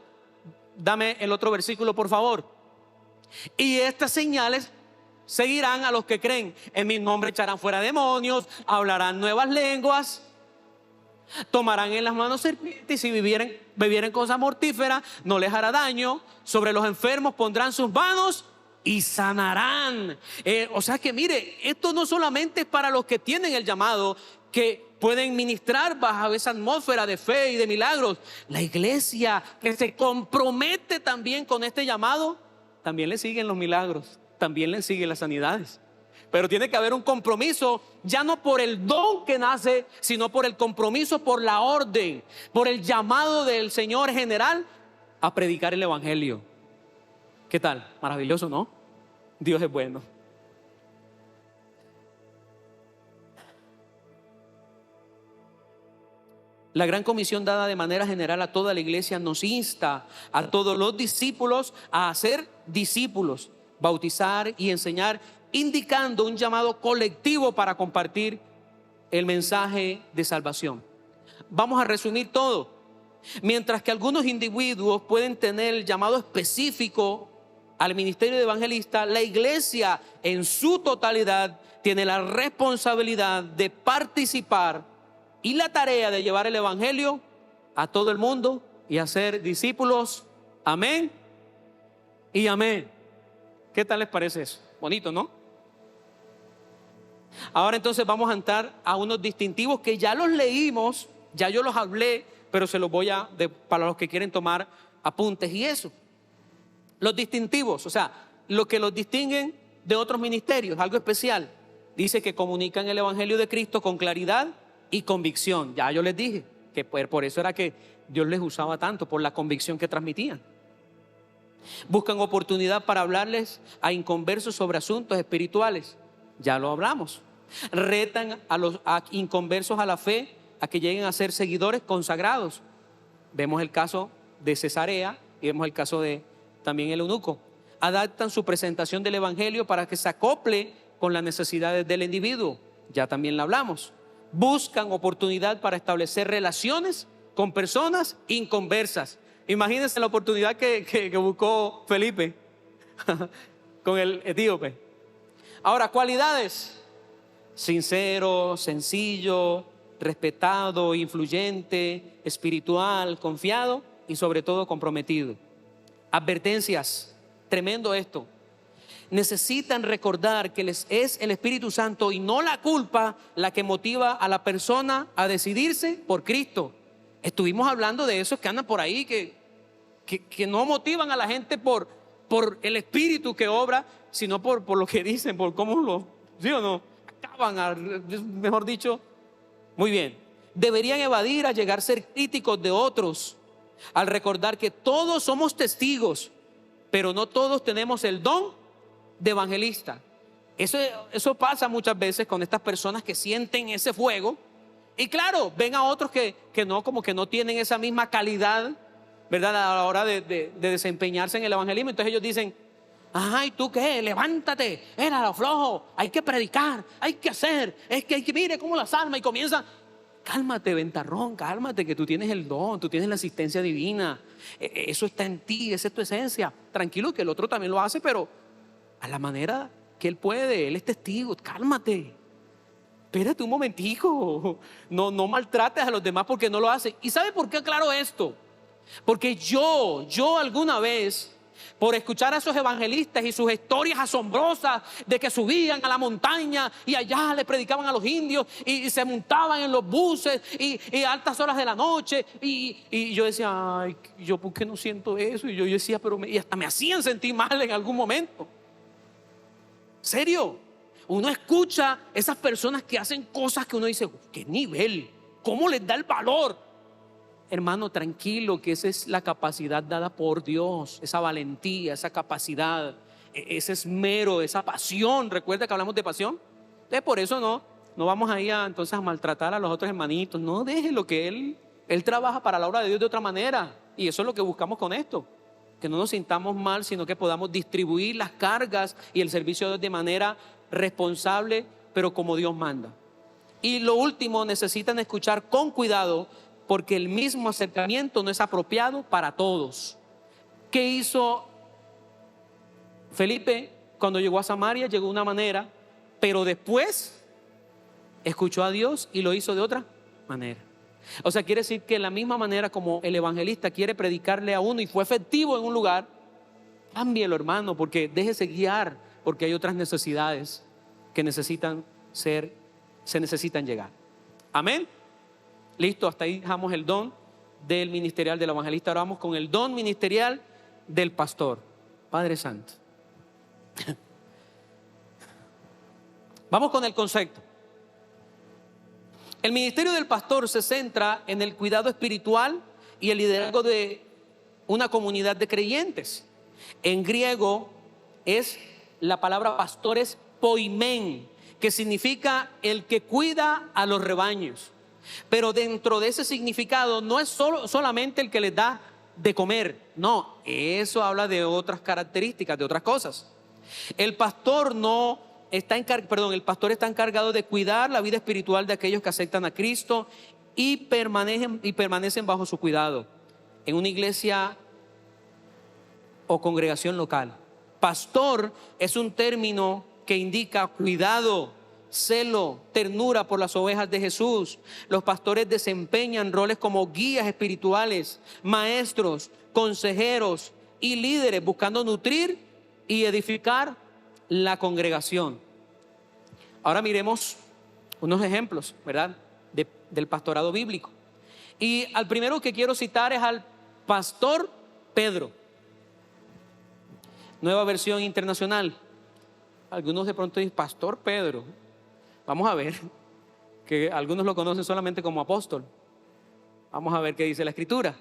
Speaker 1: Dame el otro versículo, por favor. Y estas señales seguirán a los que creen: en mi nombre echarán fuera demonios, hablarán nuevas lenguas, tomarán en las manos serpientes, y si bebieren cosas mortíferas no les hará daño. Sobre los enfermos pondrán sus manos y sanarán. O sea que mire, esto no solamente es para los que tienen el llamado, que pueden ministrar bajo esa atmósfera de fe y de milagros. La iglesia que se compromete también con este llamado, también le siguen los milagros, también le siguen las sanidades. Pero tiene que haber un compromiso, ya no por el don que nace, sino por el compromiso, por la orden, por el llamado del Señor general a predicar el evangelio. ¿Qué tal? Maravilloso, ¿no? Dios es bueno. La gran comisión dada de manera general a toda la iglesia nos insta a todos los discípulos a hacer discípulos, bautizar y enseñar, indicando un llamado colectivo para compartir el mensaje de salvación. Vamos a resumir todo. Mientras que algunos individuos pueden tener el llamado específico al ministerio de evangelista, la iglesia en su totalidad tiene la responsabilidad de participar y la tarea de llevar el evangelio a todo el mundo y hacer discípulos. Amén y amén. ¿Qué tal les parece eso? Bonito, ¿no? Ahora entonces vamos a entrar a unos distintivos que ya los leímos, ya yo los hablé, pero se los voy para los que quieren tomar apuntes y eso. Los distintivos, o sea, lo que los distinguen de otros ministerios, algo especial. Dice que comunican el evangelio de Cristo con claridad y convicción. Ya yo les dije que por eso era que Dios les usaba tanto, por la convicción que transmitían. Buscan oportunidad para hablarles a inconversos sobre asuntos espirituales. Ya lo hablamos. Retan a inconversos a la fe a que lleguen a ser seguidores consagrados. Vemos el caso de Cesarea y vemos el caso de también el eunuco. Adaptan su presentación del evangelio para que se acople con las necesidades del individuo. Ya también lo hablamos. Buscan oportunidad para establecer relaciones con personas inconversas. Imagínense la oportunidad que buscó Felipe con el etíope. Ahora, cualidades: sincero, sencillo, respetado, influyente, espiritual, confiado y sobre todo comprometido. Advertencias: tremendo esto. Necesitan recordar que les es el Espíritu Santo y no la culpa la que motiva a la persona a decidirse por Cristo. Estuvimos hablando de esos que andan por ahí, que no motivan a la gente por el Espíritu que obra, sino por lo que dicen, por cómo ¿Sí o no? Mejor dicho, muy bien. Deberían evadir a llegar a ser críticos de otros, al recordar que todos somos testigos, pero no todos tenemos el don de evangelista. Eso pasa muchas veces con estas personas que sienten ese fuego y claro, ven a otros que no, como que no tienen esa misma calidad, ¿verdad? A la hora de desempeñarse en el evangelismo. Entonces ellos dicen: ay, ¿tú qué? Levántate, era lo flojo, hay que predicar, hay que hacer, es que hay que, mire cómo las almas, y comienza. Cálmate, ventarrón, cálmate, que tú tienes el don, tú tienes la asistencia divina, eso está en ti, esa es tu esencia. Tranquilo que el otro también lo hace, pero a la manera que él puede, él es testigo. Cálmate, espérate un momentico, no maltrates a los demás porque no lo hacen. ¿Y sabe por qué aclaro esto? Porque yo alguna vez, por escuchar a esos evangelistas y sus historias asombrosas de que subían a la montaña y allá le predicaban a los indios y se montaban en los buses y a altas horas de la noche y yo decía: ay, yo ¿por qué no siento eso? Y yo decía, y hasta me hacían sentir mal en algún momento. ¿Serio? Uno escucha esas personas que hacen cosas que uno dice: ¿qué nivel? ¿Cómo les da el valor? Hermano, tranquilo, que esa es la capacidad dada por Dios, esa valentía, esa capacidad, ese esmero, esa pasión. ¿Recuerda que hablamos de pasión? Entonces por eso no vamos ahí entonces a maltratar a los otros hermanitos. No, déjelo, que él trabaja para la obra de Dios de otra manera. Y eso es lo que buscamos con esto, que no nos sintamos mal, sino que podamos distribuir las cargas y el servicio de Dios de manera responsable, pero como Dios manda. Y lo último, necesitan escuchar con cuidado, porque el mismo acercamiento no es apropiado para todos. ¿Qué hizo Felipe cuando llegó a Samaria? Llegó de una manera, pero después escuchó a Dios y lo hizo de otra manera. O sea, quiere decir que de la misma manera como el evangelista quiere predicarle a uno y fue efectivo en un lugar, cámbielo, hermano, porque déjese guiar, porque hay otras necesidades que se necesitan llegar. Amén. Listo, hasta ahí dejamos el don del ministerial del evangelista. Ahora vamos con el don ministerial del pastor. Padre Santo. Vamos con el concepto. El ministerio del pastor se centra en el cuidado espiritual y el liderazgo de una comunidad de creyentes. En griego es la palabra pastor es poimen, que significa el que cuida a los rebaños. Pero dentro de ese significado no es solamente el que les da de comer. No, eso habla de otras características, de otras cosas. El pastor el pastor está encargado de cuidar la vida espiritual de aquellos que aceptan a Cristo y permanecen bajo su cuidado en una iglesia o congregación local. Pastor es un término que indica cuidado, celo, ternura por las ovejas de Jesús. Los pastores desempeñan roles como guías espirituales, maestros, consejeros y líderes, buscando nutrir y edificar la congregación. Ahora miremos unos ejemplos, ¿verdad?, del pastorado bíblico. Y al primero que quiero citar es al pastor Pedro. Nueva versión internacional. Algunos de pronto dicen: pastor Pedro. Vamos a ver, que algunos lo conocen solamente como apóstol. Vamos a ver qué dice la escritura.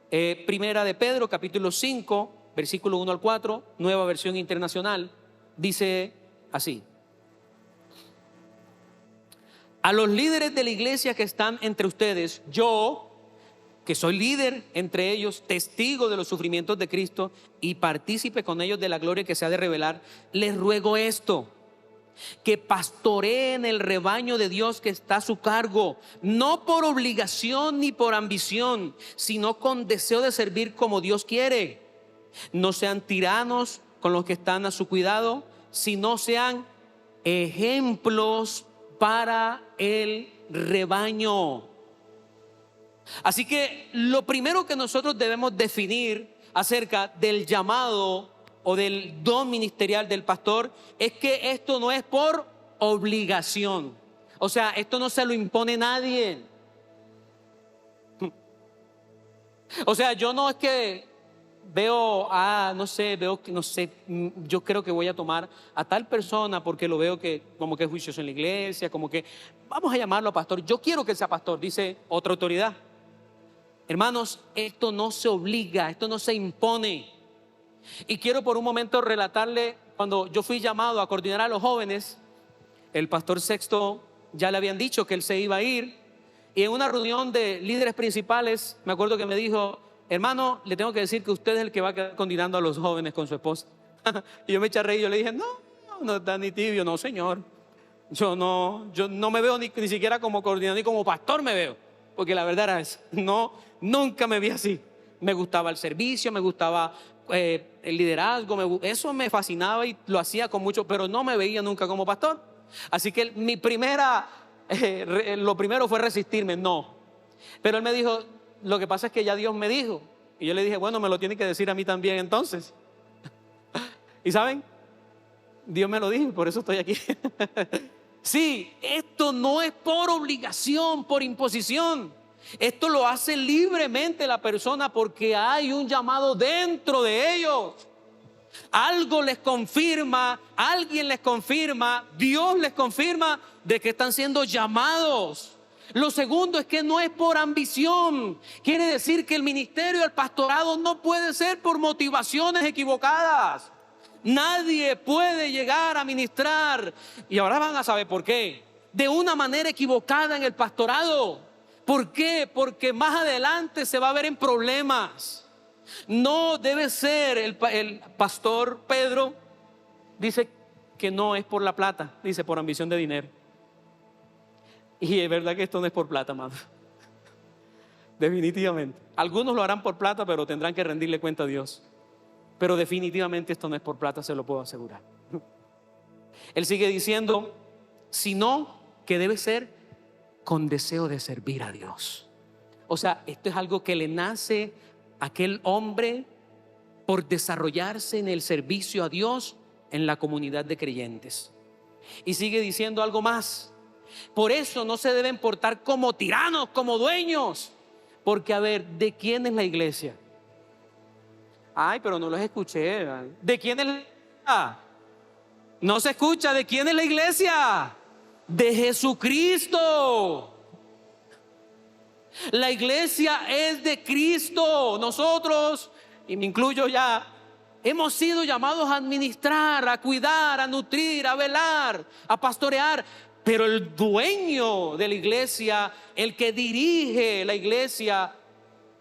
Speaker 1: Primera de Pedro, capítulo 5, versículo 1 al 4, nueva versión internacional. Dice así: a los líderes de la iglesia que están entre ustedes, yo, que soy líder entre ellos, testigo de los sufrimientos de Cristo y partícipe con ellos de la gloria que se ha de revelar, les ruego esto: que pastoreen el rebaño de Dios que está a su cargo, no por obligación ni por ambición, sino con deseo de servir como Dios quiere. No sean tiranos con los que están a su cuidado, sino sean ejemplos para el rebaño. Así que lo primero que nosotros debemos definir acerca del llamado o del don ministerial del pastor es que esto no es por obligación. O sea, esto no se lo impone nadie. O sea, yo no es que veo no sé, yo creo que voy a tomar a tal persona porque lo veo que como que es juicioso en la iglesia, como que vamos a llamarlo pastor, yo quiero que sea pastor, dice otra autoridad. Hermanos, esto no se obliga, esto no se impone. Y quiero por un momento relatarle, cuando yo fui llamado a coordinar a los jóvenes, el pastor Sexto ya le habían dicho que él se iba a ir, y en una reunión de líderes principales me acuerdo que me dijo: hermano, le tengo que decir que usted es el que va a quedar coordinando a los jóvenes con su esposa. Y yo me eché a reír, yo le dije: no está ni tibio, no señor, yo no me veo ni siquiera como coordinador, ni como pastor me veo, porque la verdad era esa, nunca me vi así. Me gustaba el servicio, me gustaba el liderazgo, eso me fascinaba y lo hacía con mucho, pero no me veía nunca como pastor. Así que lo primero fue resistirme, no. Pero él me dijo: lo que pasa es que ya Dios me dijo. Y yo le dije: bueno, me lo tiene que decir a mí también entonces. Y saben, Dios me lo dijo, por eso estoy aquí. Sí, esto no es por obligación, por imposición. Esto lo hace libremente la persona porque hay un llamado dentro de ellos. Algo les confirma, alguien les confirma, Dios les confirma de que están siendo llamados. Lo segundo es que no es por ambición. Quiere decir que el ministerio del pastorado no puede ser por motivaciones equivocadas. Nadie puede llegar a ministrar, y ahora van a saber por qué, de una manera equivocada en el pastorado. ¿Por qué? Porque más adelante se va a ver en problemas. No debe ser. El pastor Pedro dice que no es por la plata, dice por ambición de dinero. Y es verdad que esto no es por plata, amado. Definitivamente. Algunos lo harán por plata, pero tendrán que rendirle cuenta a Dios. Pero definitivamente esto no es por plata, se lo puedo asegurar. Él sigue diciendo, sino que debe ser con deseo de servir a Dios. O sea, esto es algo que le nace a aquel hombre por desarrollarse en el servicio a Dios en la comunidad de creyentes. Y sigue diciendo algo más. Por eso no se deben portar como tiranos, como dueños. Porque a ver, ¿de quién es la iglesia? Ay, pero no los escuché. ¿De quién es la iglesia? No se escucha. ¿De quién es la iglesia? De Jesucristo. La iglesia es de Cristo. Nosotros, y me incluyo ya, hemos sido llamados a administrar, a cuidar, a nutrir, a velar, a pastorear. Pero el dueño de la iglesia, el que dirige la iglesia,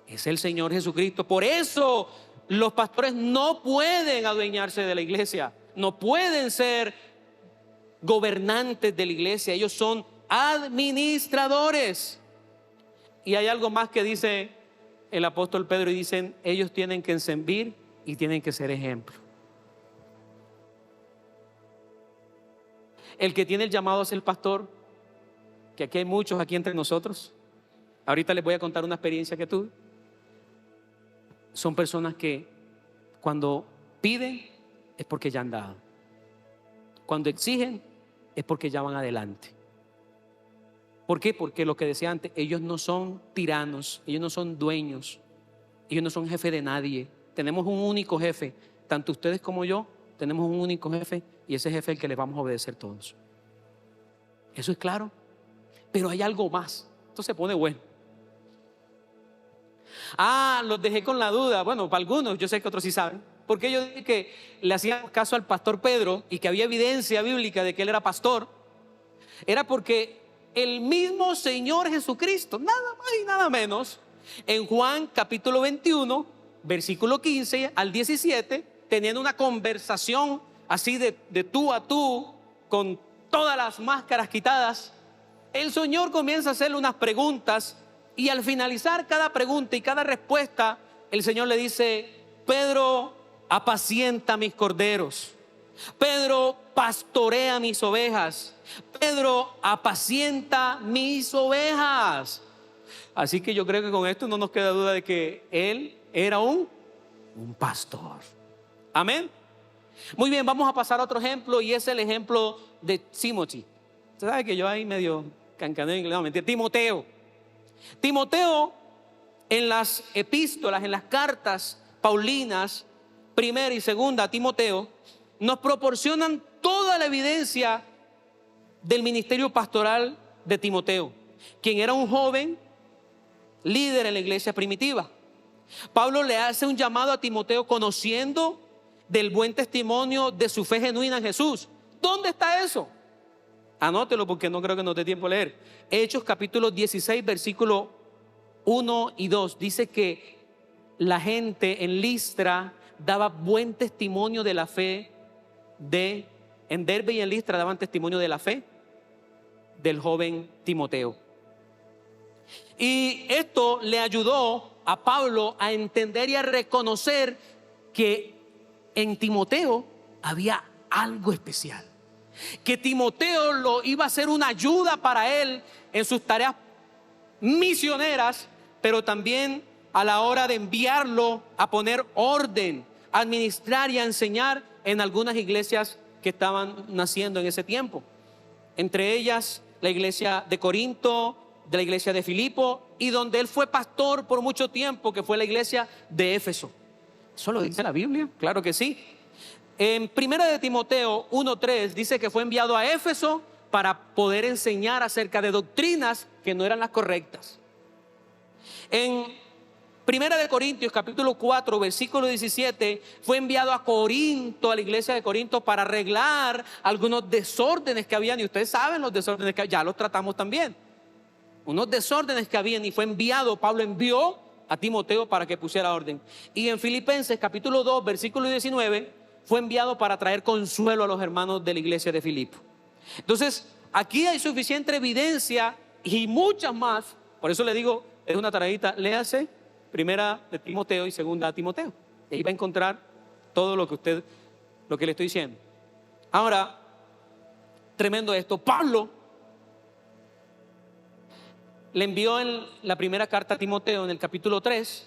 Speaker 1: es el Señor Jesucristo. Por eso los pastores no pueden adueñarse de la iglesia, no pueden ser gobernantes de la iglesia. Ellos son administradores. Y hay algo más que dice el apóstol Pedro, y dicen: ellos tienen que servir y tienen que ser ejemplo. El que tiene el llamado a ser pastor, que aquí hay muchos aquí entre nosotros, ahorita les voy a contar una experiencia que tuve. Son personas que cuando piden es porque ya han dado. Cuando exigen es porque ya van adelante. ¿Por qué? Porque lo que decía antes, ellos no son tiranos, ellos no son dueños, ellos no son jefe de nadie. Tenemos un único jefe, tanto ustedes como yo tenemos un único jefe, y ese jefe es el que les vamos a obedecer todos. Eso es claro. Pero hay algo más. Esto se pone bueno. Los dejé con la duda. Bueno, para algunos, yo sé que otros sí saben. Porque yo dije que le hacían caso al pastor Pedro y que había evidencia bíblica de que él era pastor. Era porque el mismo Señor Jesucristo, nada más y nada menos, en Juan capítulo 21, versículo 15 al 17, teniendo una conversación así de tú a tú, con todas las máscaras quitadas, el Señor comienza a hacerle unas preguntas, y al finalizar cada pregunta y cada respuesta, el Señor le dice: Pedro, apacienta mis corderos. Pedro, pastorea mis ovejas. Pedro, apacienta mis ovejas. Así que yo creo que con esto no nos queda duda de que él era un pastor. Amén. Muy bien, vamos a pasar a otro ejemplo, y es el ejemplo de Timothy. Usted sabe que yo ahí medio cancaneo en inglés, no, mentira. Timoteo, en las epístolas, en las cartas, paulinas, primera y segunda Timoteo, nos proporcionan toda la evidencia del ministerio pastoral de Timoteo, quien era un joven líder en la iglesia primitiva. Pablo le hace un llamado a Timoteo conociendo del buen testimonio de su fe genuina en Jesús. ¿Dónde está eso? Anótelo porque no creo que nos dé tiempo a leer. Hechos capítulo 16, versículo 1 y 2. Dice que la gente en Listra daba buen testimonio de la fe en Derbe y en Listra daban testimonio de la fe del joven Timoteo. Y esto le ayudó a Pablo a entender y a reconocer que en Timoteo había algo especial, que Timoteo lo iba a ser una ayuda para él en sus tareas misioneras, pero también a la hora de enviarlo a poner orden, a administrar y a enseñar en algunas iglesias que estaban naciendo en ese tiempo. Entre ellas la iglesia de Corinto, de la iglesia de Filipo, y donde él fue pastor por mucho tiempo, que fue la iglesia de Éfeso. ¿Eso lo dice la Biblia? Claro que sí. En primera de Timoteo 1:3 dice que fue enviado a Éfeso para poder enseñar acerca de doctrinas que no eran las correctas. En primera de Corintios capítulo 4 versículo 17 fue enviado a Corinto, a la iglesia de Corinto, para arreglar algunos desórdenes que habían. Y ustedes saben los desórdenes que ya los tratamos también. Unos desórdenes que habían, y fue enviado, Pablo envió a Timoteo para que pusiera orden. Y en Filipenses capítulo 2 versículo 19 fue enviado para traer consuelo a los hermanos de la iglesia de Filipo. Entonces aquí hay suficiente evidencia y muchas más. Por eso le digo, es una tareita, léase primera de Timoteo y segunda de Timoteo, y ahí va a encontrar todo lo que le estoy diciendo. Ahora, tremendo esto, Pablo le envió en la primera carta a Timoteo, en el capítulo 3,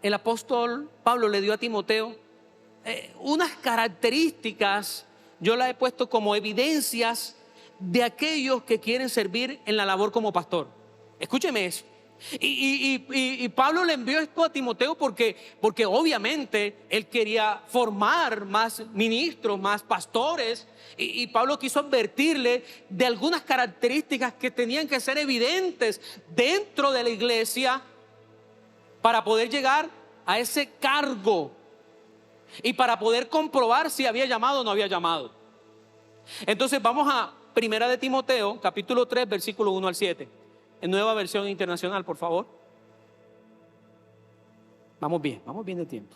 Speaker 1: el apóstol Pablo le dio a Timoteo unas características, yo las he puesto como evidencias de aquellos que quieren servir en la labor como pastor. Escúcheme eso. Y Pablo le envió esto a Timoteo porque obviamente él quería formar más ministros, más pastores, y Pablo quiso advertirle de algunas características que tenían que ser evidentes dentro de la iglesia para poder llegar a ese cargo y para poder comprobar si había llamado o no había llamado. Entonces vamos a primera de Timoteo capítulo 3 versículo 1 al 7. En Nueva Versión Internacional, por favor. Vamos bien de tiempo.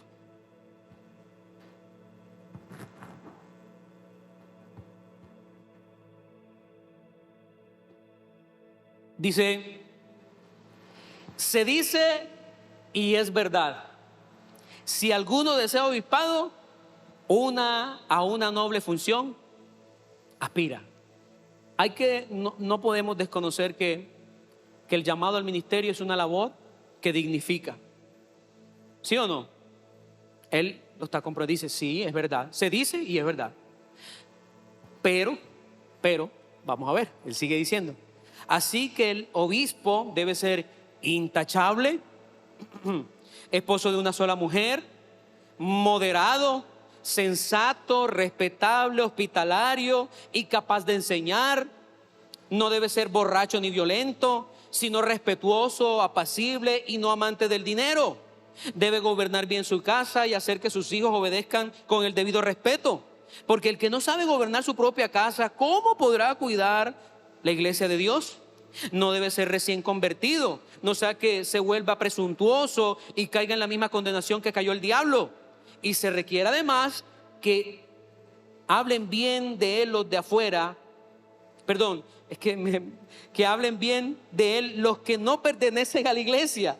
Speaker 1: Dice, se dice y es verdad, si alguno desea obispado, a una noble función aspira. No podemos desconocer que el llamado al ministerio es una labor que dignifica. ¿Sí o no? Él lo está comprobando, dice, sí, es verdad. Se dice y es verdad. Pero, vamos a ver, él sigue diciendo. Así que el obispo debe ser intachable, esposo de una sola mujer, moderado, sensato, respetable, hospitalario y capaz de enseñar. No debe ser borracho ni violento, sino respetuoso, apacible y no amante del dinero. Debe gobernar bien su casa y hacer que sus hijos obedezcan con el debido respeto. Porque el que no sabe gobernar su propia casa, ¿cómo podrá cuidar la iglesia de Dios? No debe ser recién convertido, no sea que se vuelva presuntuoso y caiga en la misma condenación que cayó el diablo. Y se requiere además que hablen bien de él los de afuera. Que hablen bien de él los que no pertenecen a la iglesia,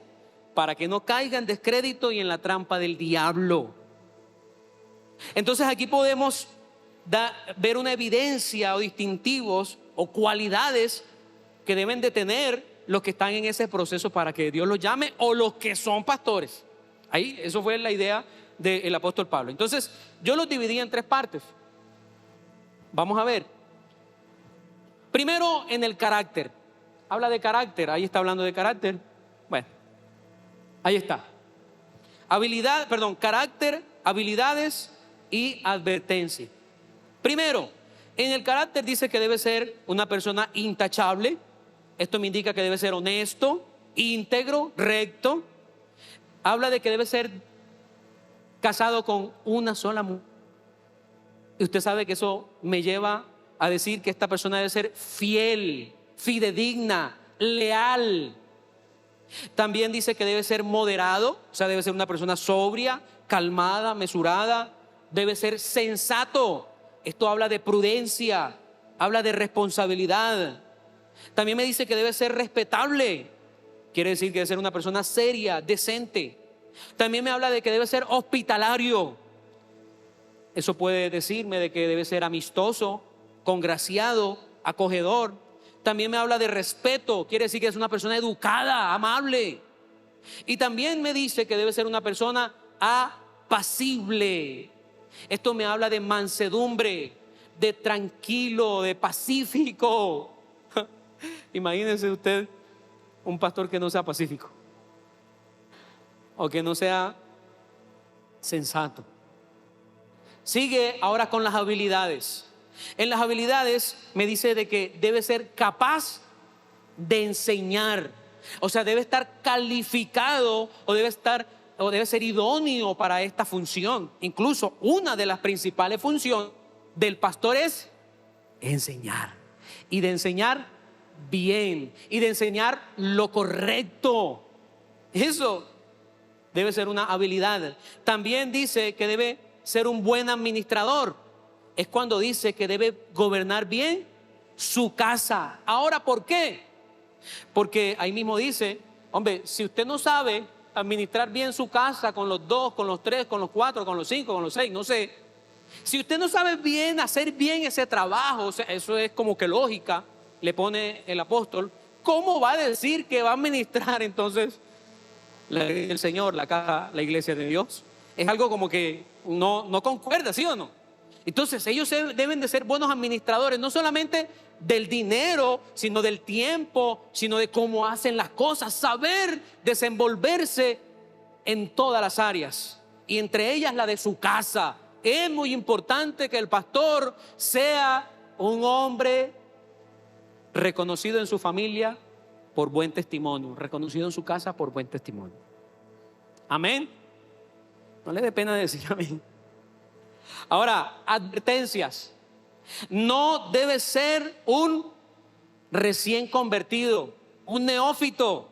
Speaker 1: para que no caigan en descrédito y en la trampa del diablo. Entonces aquí podemos ver una evidencia o distintivos o cualidades que deben de tener los que están en ese proceso para que Dios los llame, o los que son pastores. Ahí, eso fue la idea del apóstol Pablo. Entonces yo los dividí en tres partes. Vamos a ver. Primero, en el carácter. Habla de carácter, ahí está hablando de carácter. Bueno, ahí está. Carácter, habilidades y advertencia. Primero, en el carácter dice que debe ser una persona intachable. Esto me indica que debe ser honesto, íntegro, recto. Habla de que debe ser casado con una sola mujer. Y usted sabe que eso me lleva a decir que esta persona debe ser fiel, fidedigna, leal. También dice que debe ser moderado, o sea, debe ser una persona sobria, calmada, mesurada. Debe ser sensato. Esto habla de prudencia, habla de responsabilidad. También me dice que debe ser respetable. Quiere decir que debe ser una persona seria, decente. También me habla de que debe ser hospitalario. Eso puede decirme de que debe ser amistoso, congraciado, acogedor. También me habla de respeto. Quiere decir que es una persona educada, amable. Y también me dice que debe ser una persona apacible. Esto me habla de mansedumbre, de tranquilo, de pacífico. Imagínense usted un pastor que no sea pacífico o que no sea sensato. Sigue ahora con las habilidades. En las habilidades me dice de que debe ser capaz de enseñar. O sea, debe estar calificado o debe ser idóneo para esta función. Incluso una de las principales funciones del pastor es enseñar. Y de enseñar bien. Y de enseñar lo correcto. Eso debe ser una habilidad. También dice que debe ser un buen administrador. Es cuando dice que debe gobernar bien su casa. Ahora, ¿por qué? Porque ahí mismo dice, hombre, si usted no sabe administrar bien su casa con los 2, con los 3, con los 4, con los 5, con los 6, no sé. Si usted no sabe bien hacer bien ese trabajo, o sea, eso es como que lógica, le pone el apóstol. ¿Cómo va a decir que va a administrar entonces el Señor, la casa, la iglesia de Dios? Es algo como que no concuerda, ¿sí o no? Entonces ellos deben de ser buenos administradores, no solamente del dinero, sino del tiempo, sino de cómo hacen las cosas, saber desenvolverse en todas las áreas y entre ellas la de su casa. Es muy importante que el pastor sea un hombre reconocido en su familia por buen testimonio, reconocido en su casa por buen testimonio. Amén. No le dé pena decir amén. Ahora, advertencias. No debe ser un recién convertido, un neófito.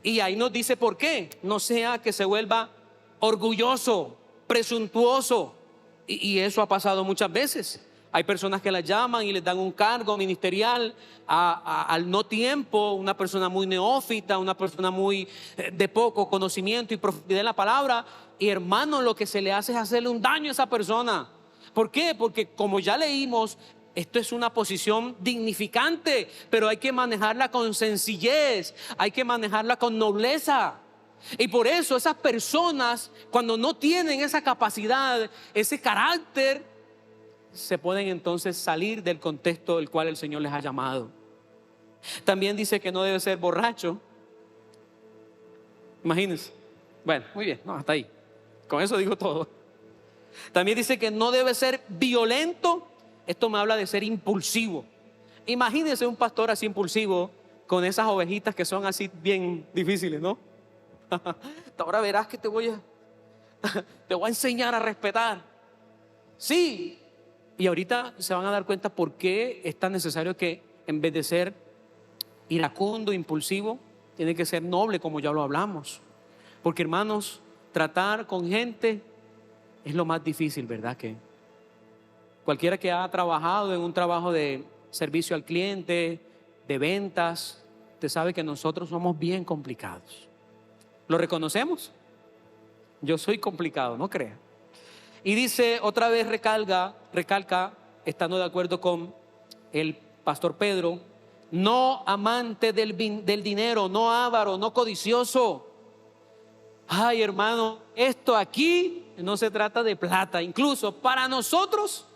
Speaker 1: Y ahí nos dice por qué. No sea que se vuelva orgulloso, presuntuoso. Y eso ha pasado muchas veces. Hay personas que las llaman y les dan un cargo ministerial al no tiempo, una persona muy neófita, una persona muy de poco conocimiento y profundidad en la palabra. Y hermano, lo que se le hace es hacerle un daño a esa persona. ¿Por qué? Porque como ya leímos, esto es una posición dignificante, pero hay que manejarla con sencillez, hay que manejarla con nobleza. Y por eso esas personas, cuando no tienen esa capacidad, ese carácter, se pueden entonces salir del contexto del cual el Señor les ha llamado. También dice que no debe ser borracho. Imagínense. Bueno, muy bien, hasta ahí. Con eso digo todo. También dice que no debe ser violento. Esto me habla de ser impulsivo. Imagínense un pastor así impulsivo con esas ovejitas que son así bien difíciles, ¿no? Ahora verás que te voy a enseñar a respetar. Sí. Y ahorita se van a dar cuenta por qué es tan necesario que en vez de ser iracundo, impulsivo, tiene que ser noble, como ya lo hablamos. Porque hermanos, tratar con gente es lo más difícil, ¿verdad? Que cualquiera que ha trabajado en un trabajo de servicio al cliente, de ventas, usted sabe que nosotros somos bien complicados. ¿Lo reconocemos? Yo soy complicado, no crea. Y dice, otra vez recalca, estando de acuerdo con el pastor Pedro, no amante del dinero, no avaro, no codicioso. Ay, hermano, esto aquí no se trata de plata. Incluso para nosotros,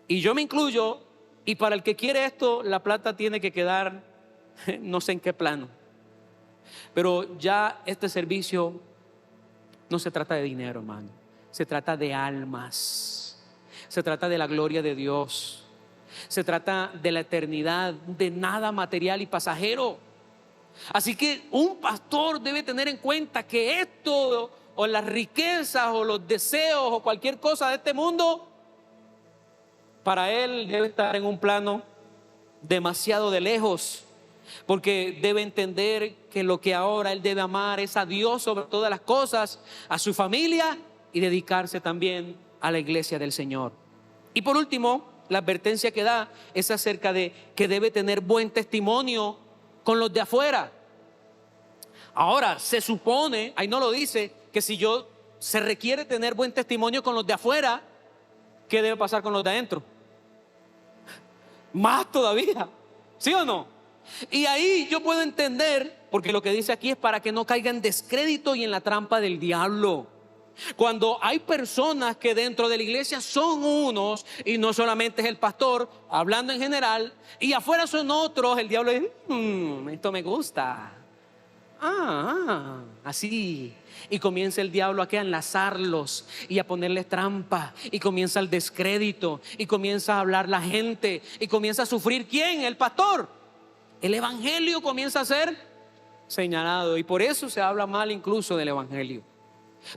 Speaker 1: y yo me incluyo, y para el que quiere esto, la plata tiene que quedar no sé en qué plano. Pero ya este servicio No se trata de dinero, hermano. Se trata de almas. Se trata de la gloria de Dios. Se trata de la eternidad, de nada material y pasajero. Así que un pastor debe tener en cuenta que esto, o las riquezas, o los deseos, o cualquier cosa de este mundo, para él debe estar en un plano demasiado de lejos, porque debe entender que lo que ahora él debe amar es a Dios sobre todas las cosas, a su familia, y dedicarse también a la iglesia del Señor. Y por último, la advertencia que da es acerca de que debe tener buen testimonio con los de afuera. Ahora, se supone, ahí no lo dice, que si se requiere tener buen testimonio con los de afuera, ¿qué debe pasar con los de adentro? Más todavía, ¿sí o no? Y ahí yo puedo entender, porque lo que dice aquí es para que no caiga en descrédito y en la trampa del diablo. Cuando hay personas que dentro de la iglesia son unos, y no solamente es el pastor, hablando en general, y afuera son otros, el diablo dice, esto me gusta. Así. Y comienza el diablo aquí a enlazarlos y a ponerles trampa, y comienza el descrédito, y comienza a hablar la gente, y comienza a sufrir ¿quién? El pastor. El evangelio comienza a ser señalado, y por eso se habla mal incluso del evangelio.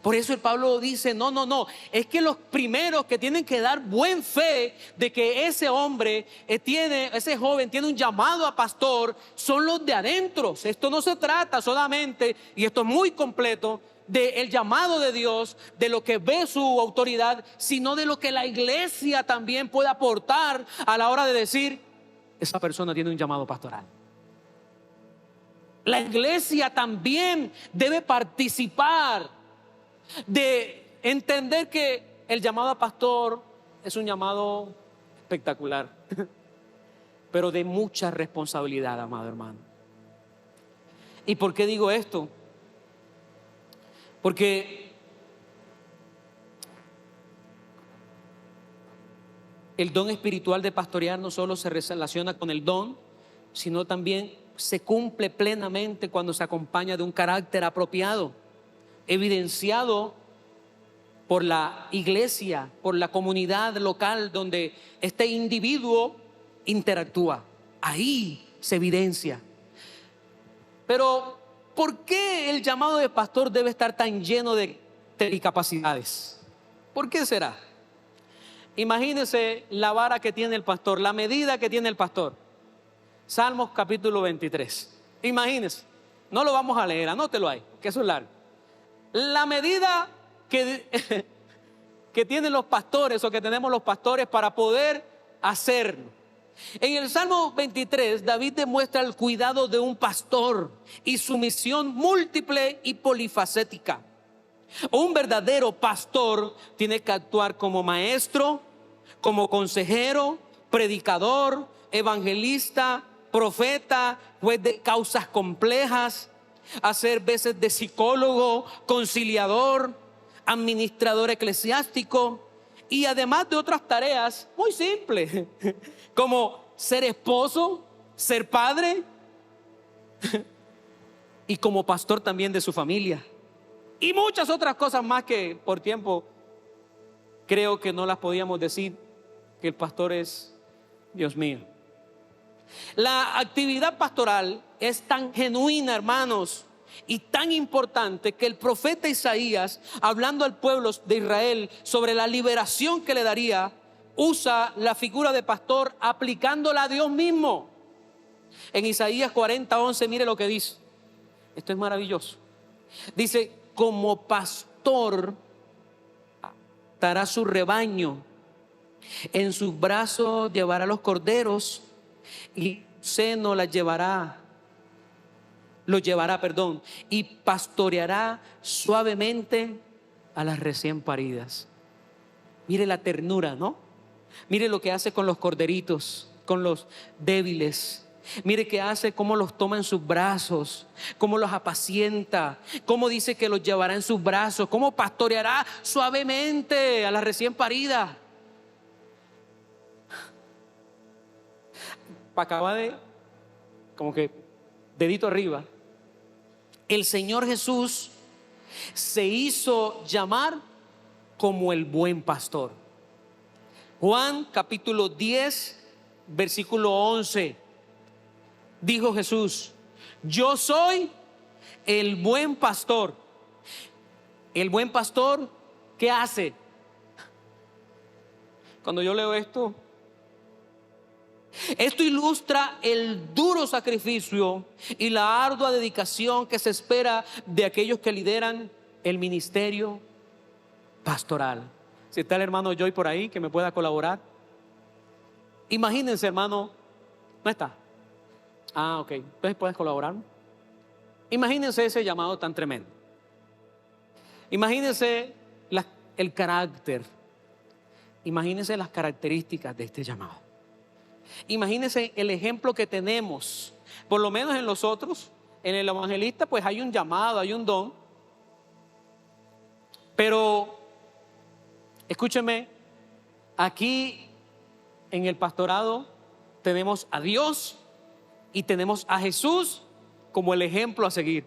Speaker 1: Por eso el Pablo dice, no, es que los primeros que tienen que dar buen fe de que ese hombre ese joven tiene un llamado a pastor, son los de adentro. Esto no se trata solamente, y esto es muy completo, del llamado de Dios, de lo que ve su autoridad, sino de lo que la iglesia también puede aportar a la hora de decir, esa persona tiene un llamado pastoral. La iglesia también debe participar de entender que el llamado a pastor es un llamado espectacular, pero de mucha responsabilidad, amado hermano. ¿Y por qué digo esto? Porque el don espiritual de pastorear no solo se relaciona con el don, sino también se cumple plenamente cuando se acompaña de un carácter apropiado, evidenciado por la iglesia, por la comunidad local donde este individuo interactúa. Ahí se evidencia. Pero ¿por qué el llamado de pastor debe estar tan lleno de capacidades? ¿Por qué será? Imagínense la vara que tiene el pastor, la medida que tiene el pastor. Salmos capítulo 23. Imagínense, no lo vamos a leer, anótelo ahí, que eso es largo. La medida que tienen los pastores, o que tenemos los pastores, para poder hacerlo. En el Salmo 23, David demuestra el cuidado de un pastor y su misión múltiple y polifacética. Un verdadero pastor tiene que actuar como maestro, como consejero, predicador, evangelista, profeta, juez de causas complejas, hacer veces de psicólogo, conciliador, administrador eclesiástico, y además de otras tareas muy simples, como ser esposo, ser padre, y como pastor también de su familia, y muchas otras cosas más que por tiempo creo que no las podíamos decir, que el pastor es, Dios mío. La actividad pastoral es tan genuina, hermanos, y tan importante, que el profeta Isaías, hablando al pueblo de Israel sobre la liberación que le daría, usa la figura de pastor aplicándola a Dios mismo. En Isaías 40:11, mire lo que dice. Esto es maravilloso. Dice, como pastor dará su rebaño, en sus brazos llevará los corderos, y seno los llevará, y pastoreará suavemente a las recién paridas. Mire la ternura, ¿no? Mire lo que hace con los corderitos, con los débiles. Mire qué hace, cómo los toma en sus brazos, cómo los apacienta, cómo dice que los llevará en sus brazos, cómo pastoreará suavemente a las recién paridas. Para acabar de, como que dedito arriba, el Señor Jesús se hizo llamar como el buen pastor. Juan capítulo 10, versículo 11. Dijo Jesús: yo soy el buen pastor. El buen pastor, ¿qué hace? Cuando yo leo esto ilustra el duro sacrificio y la ardua dedicación que se espera de aquellos que lideran el ministerio pastoral. Si está el hermano Joy por ahí que me pueda colaborar. Imagínense, hermano. ¿No está? Ah, ok. Entonces puedes colaborar. Imagínense ese llamado tan tremendo. Imagínense el carácter. Imagínense las características de este llamado. Imagínense el ejemplo que tenemos, por lo menos en los otros. En el evangelista pues hay un llamado, hay un don. Pero escúcheme, aquí en el pastorado tenemos a Dios y tenemos a Jesús como el ejemplo a seguir.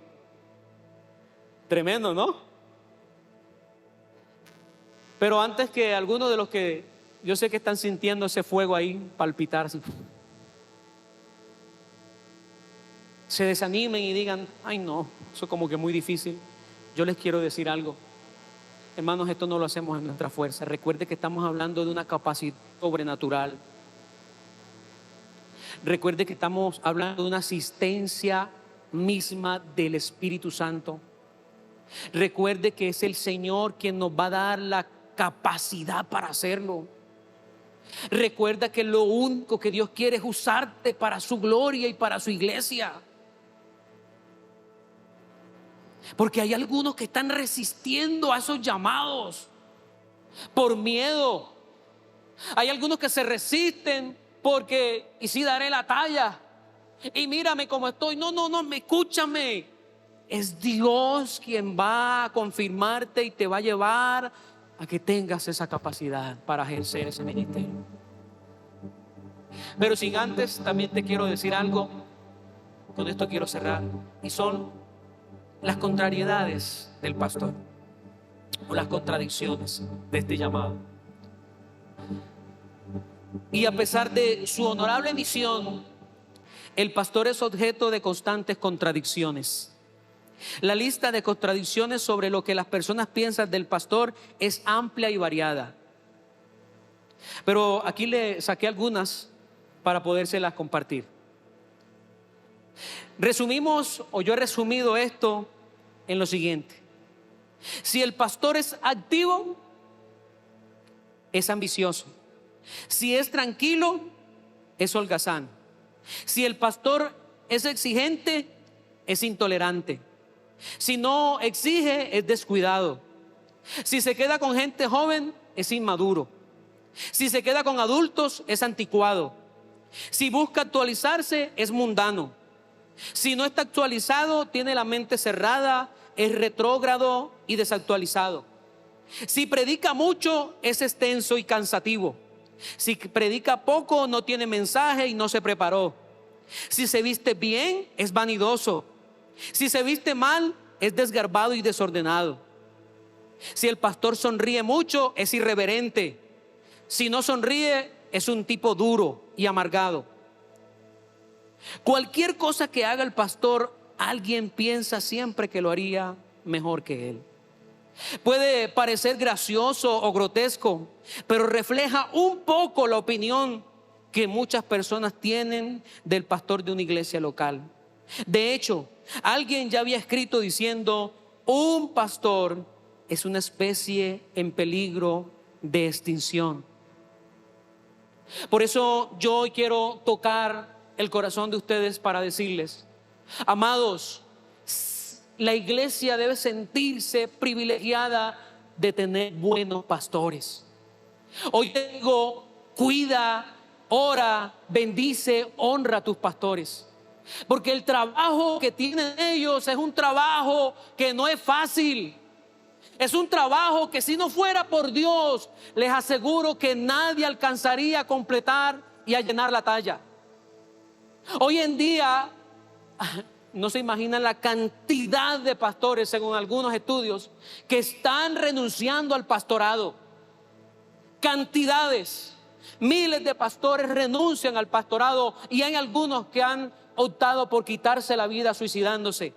Speaker 1: Tremendo, ¿no? Pero antes que algunos de los que yo sé que están sintiendo ese fuego ahí palpitar, así, se desanimen y digan: ay no, eso como que muy difícil. Yo les quiero decir algo, hermanos, esto no lo hacemos en nuestra fuerza. Recuerde que estamos hablando de una capacidad sobrenatural. Recuerde que estamos hablando de una asistencia misma del Espíritu Santo. Recuerde que es el Señor quien nos va a dar la capacidad para hacerlo. Recuerda que lo único que Dios quiere es usarte para su gloria y para su iglesia. Porque hay algunos que están resistiendo a esos llamados por miedo. Hay algunos que se resisten porque, y si daré la talla, y mírame cómo estoy. No, escúchame. Es Dios quien va a confirmarte y te va a llevar a que tengas esa capacidad para ejercer ese ministerio. Pero sin antes, también te quiero decir algo. Con esto quiero cerrar. Y son las contrariedades del pastor, o las contradicciones de este llamado. Y a pesar de su honorable misión, el pastor es objeto de constantes contradicciones. La lista de contradicciones sobre lo que las personas piensan del pastor es amplia y variada. Pero aquí le saqué algunas para podérselas compartir. Resumimos, o yo he resumido esto en lo siguiente: si el pastor es activo, es ambicioso. Si es tranquilo, es holgazán. Si el pastor es exigente, es intolerante. Si no exige, es descuidado. Si se queda con gente joven, es inmaduro. Si se queda con adultos, es anticuado. Si busca actualizarse, es mundano. Si no está actualizado, tiene la mente cerrada, es retrógrado y desactualizado. Si predica mucho, es extenso y cansativo. Si predica poco, no tiene mensaje y no se preparó. Si se viste bien, es vanidoso. Si se viste mal, es desgarbado y desordenado. Si el pastor sonríe mucho, es irreverente. Si no sonríe, es un tipo duro y amargado. Cualquier cosa que haga el pastor, alguien piensa siempre que lo haría mejor que él. Puede parecer gracioso o grotesco, pero refleja un poco la opinión que muchas personas tienen del pastor de una iglesia local. De hecho, alguien ya había escrito diciendo: un pastor es una especie en peligro de extinción. Por eso yo hoy quiero tocar el corazón de ustedes para decirles: amados, la iglesia debe sentirse privilegiada de tener buenos pastores. Hoy te digo: cuida, ora, bendice, honra a tus pastores. Porque el trabajo que tienen ellos es un trabajo que no es fácil. Es un trabajo que, si no fuera por Dios, les aseguro que nadie alcanzaría a completar y a llenar la talla. Hoy en día No se imaginan la cantidad de pastores, según algunos estudios, que están renunciando al pastorado. Cantidades, miles de pastores renuncian al pastorado, y hay algunos que han optado por quitarse la vida suicidándose,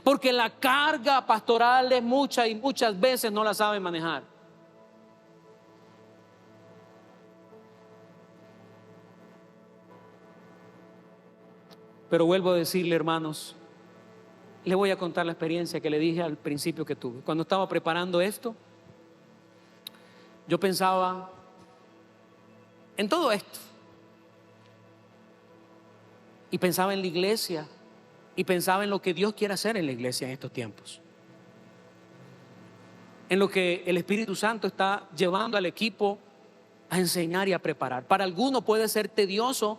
Speaker 1: porque la carga pastoral es mucha y muchas veces no la saben manejar. Pero vuelvo a decirle, hermanos, le voy a contar la experiencia que le dije al principio que tuve. Cuando estaba preparando esto, yo pensaba en todo esto. Y pensaba en la iglesia. Y pensaba en lo que Dios quiere hacer en la iglesia en estos tiempos. En lo que el Espíritu Santo está llevando al equipo a enseñar y a preparar. Para algunos puede ser tedioso.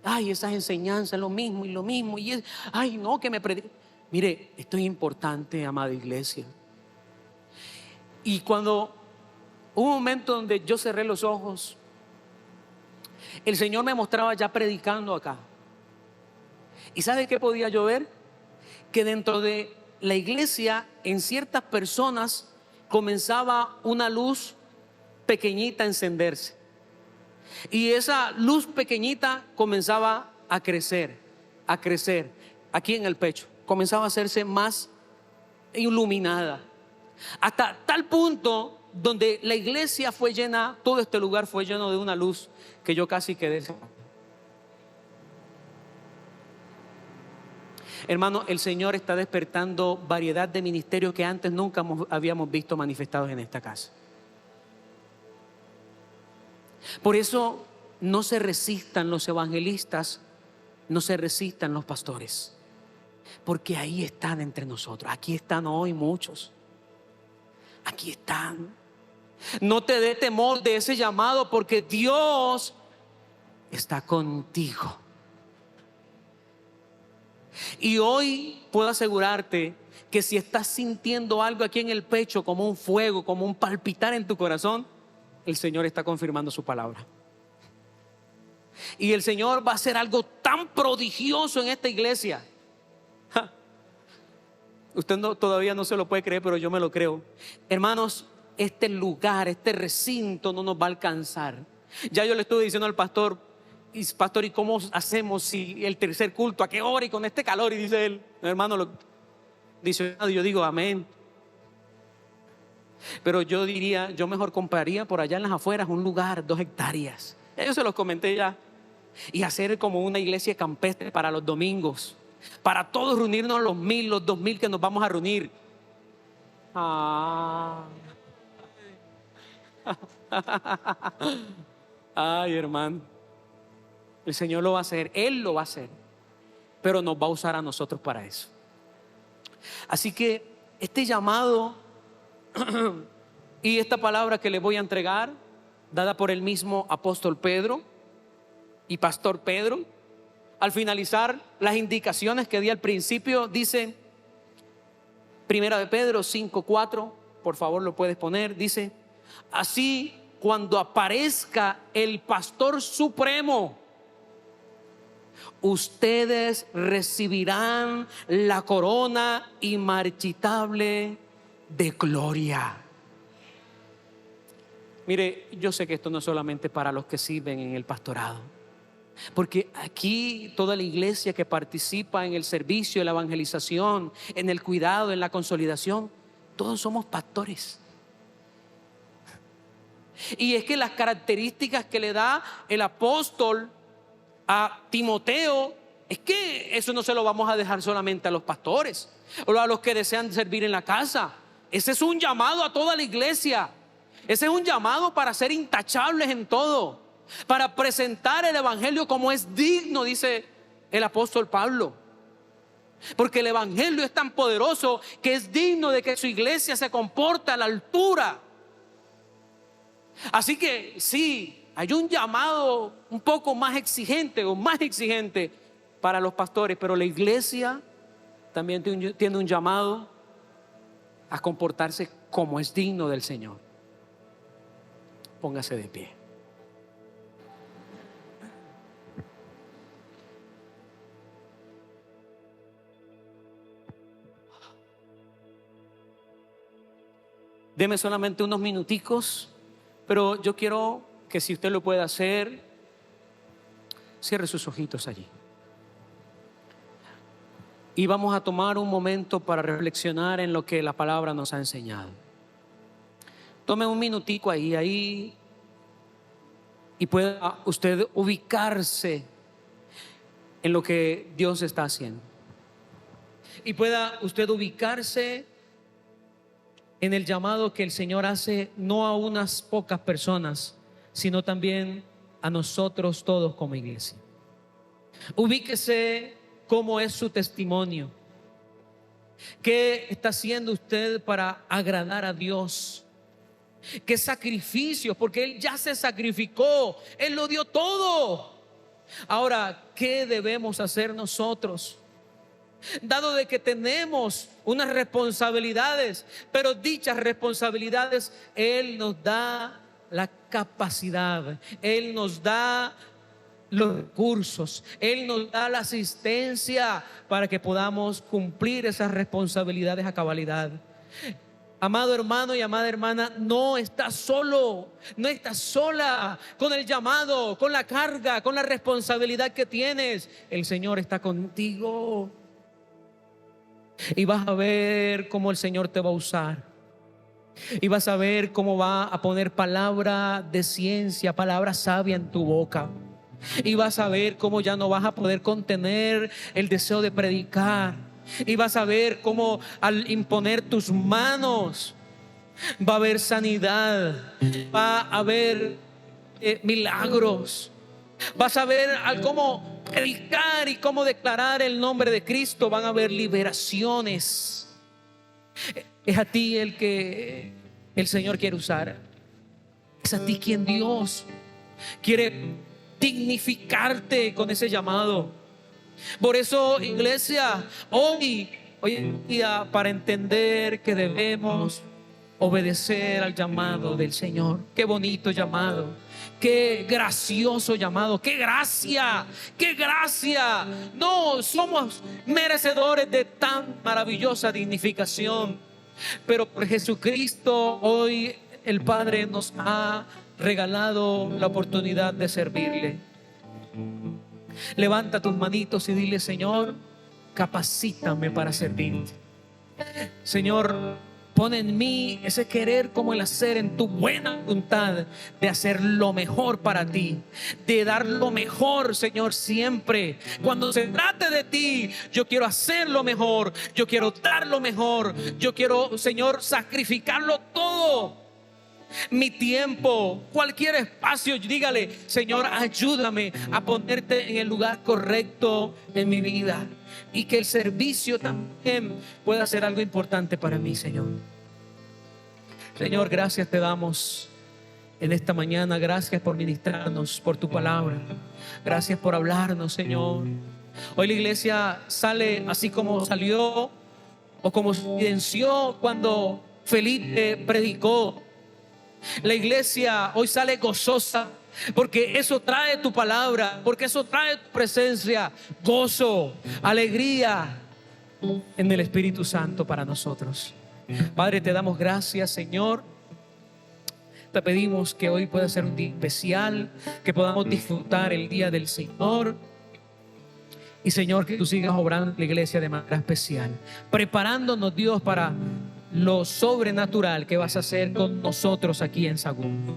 Speaker 1: Ay, esas enseñanzas, lo mismo y lo mismo. Ay, no, que me predique. Mire, esto es importante, amada iglesia. Y cuando hubo un momento donde yo cerré los ojos, el Señor me mostraba ya predicando acá. ¿Y sabe qué podía yo ver? Que dentro de la iglesia, en ciertas personas, comenzaba una luz pequeñita a encenderse. Y esa luz pequeñita comenzaba a crecer, aquí en el pecho. Comenzaba a hacerse más iluminada. Hasta tal punto donde la iglesia fue llena, todo este lugar fue lleno de una luz que yo casi quedé. Hermano, el Señor está despertando variedad de ministerios que antes nunca habíamos visto manifestados en esta casa. Por eso no se resistan los evangelistas, no se resistan los pastores, porque ahí están entre nosotros. Aquí están hoy muchos. Aquí están. No te dé temor de ese llamado, porque Dios está contigo. Y hoy puedo asegurarte que si estás sintiendo algo aquí en el pecho, como un fuego, como un palpitar en tu corazón, el Señor está confirmando su palabra. Y el Señor va a hacer algo tan prodigioso en esta iglesia. Usted todavía no se lo puede creer, pero yo me lo creo. Hermanos, este lugar, este recinto no nos va a alcanzar. Ya yo le estuve diciendo al pastor, ¿y cómo hacemos si el tercer culto? ¿A qué hora y con este calor? Y dice él, hermano, yo digo amén. Pero yo diría, yo mejor compraría por allá en las afueras un lugar, 2 hectáreas. Yo se los comenté ya. Y hacer como una iglesia campestre para los domingos, para todos reunirnos los 1000, los 2000 que nos vamos a reunir. Ay, hermano, el Señor lo va a hacer, Él lo va a hacer, pero nos va a usar a nosotros para eso. Así que este llamado y esta palabra que le voy a entregar, dada por el mismo apóstol Pedro y pastor Pedro, al finalizar las indicaciones que di al principio, dice, Primera de Pedro 5:4, por favor lo puedes poner, dice, así cuando aparezca el pastor supremo, ustedes recibirán la corona inmarchitable de gloria. Mire, yo sé que esto no es solamente para los que sirven en el pastorado, porque aquí toda la iglesia que participa en el servicio, en la evangelización, en el cuidado, en la consolidación, todos somos pastores. Y es que las características que le da el apóstol a Timoteo, es que eso no se lo vamos a dejar solamente a los pastores o a los que desean servir en la casa. Ese es un llamado a toda la iglesia. Ese es un llamado para ser intachables en todo, para presentar el evangelio como es digno, dice el apóstol Pablo. Porque el evangelio es tan poderoso que es digno de que su iglesia se comporte a la altura. Así que sí, hay un llamado un poco más exigente o más exigente para los pastores, pero la iglesia también tiene un llamado a comportarse como es digno del Señor. Póngase de pie. Deme solamente unos minuticos, pero yo quiero que, si usted lo puede hacer, cierre sus ojitos allí. Y vamos a tomar un momento para reflexionar en lo que la palabra nos ha enseñado. Tome un minutico ahí y pueda usted ubicarse en lo que Dios está haciendo. Y pueda usted ubicarse en el llamado que el Señor hace, no a unas pocas personas, sino también a nosotros todos como iglesia. Ubíquese cómo es su testimonio. ¿Qué está haciendo usted para agradar a Dios? ¿Qué sacrificios? Porque Él ya se sacrificó, Él lo dio todo. Ahora, ¿qué debemos hacer nosotros? Dado de que tenemos unas responsabilidades, pero dichas responsabilidades Él nos da la capacidad, Él nos da los recursos, Él nos da la asistencia para que podamos cumplir esas responsabilidades a cabalidad. Amado hermano y amada hermana, no estás solo, no estás sola con el llamado, con la carga, con la responsabilidad que tienes. El Señor está contigo. Y vas a ver cómo el Señor te va a usar. Y vas a ver cómo va a poner palabra de ciencia, palabra sabia en tu boca. Y vas a ver cómo ya no vas a poder contener el deseo de predicar. Y vas a ver cómo al imponer tus manos va a haber sanidad, va a haber milagros. Vas a ver cómo predicar y cómo declarar el nombre de Cristo. Van a haber liberaciones. Es a ti el que el Señor quiere usar. Es a ti quien Dios quiere dignificarte con ese llamado. Por eso, iglesia, hoy en día, para entender que debemos obedecer al llamado del Señor. Qué bonito llamado, qué gracioso llamado, qué gracia, qué gracia. No somos merecedores de tan maravillosa dignificación, pero por Jesucristo hoy el Padre nos ha regalado la oportunidad de servirle. Levanta tus manitos y dile: Señor, capacítame para servirte. Señor, pon en mí ese querer como el hacer, en tu buena voluntad de hacer lo mejor para ti, de dar lo mejor, Señor, siempre. Cuando se trate de ti, yo quiero hacer lo mejor, yo quiero dar lo mejor, yo quiero, Señor, sacrificarlo todo. Mi tiempo, cualquier espacio, dígale: Señor, ayúdame a ponerte en el lugar correcto en mi vida, y que el servicio también pueda ser algo importante para mí, Señor. Señor, gracias te damos en esta mañana. Gracias por ministrarnos, por tu palabra. Gracias por hablarnos, Señor. Hoy la iglesia sale así como salió, o como se evidenció cuando Felipe predicó. La iglesia hoy sale gozosa, porque eso trae tu palabra, porque eso trae tu presencia, gozo, alegría en el Espíritu Santo para nosotros. Padre, te damos gracias, Señor. Te pedimos que hoy pueda ser un día especial, que podamos disfrutar el día del Señor. Y, Señor, que tú sigas obrando en la iglesia de manera especial, preparándonos, Dios, para lo sobrenatural que vas a hacer con nosotros aquí en Sagún.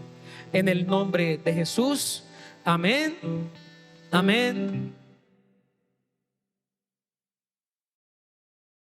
Speaker 1: En el nombre de Jesús, amén, amén.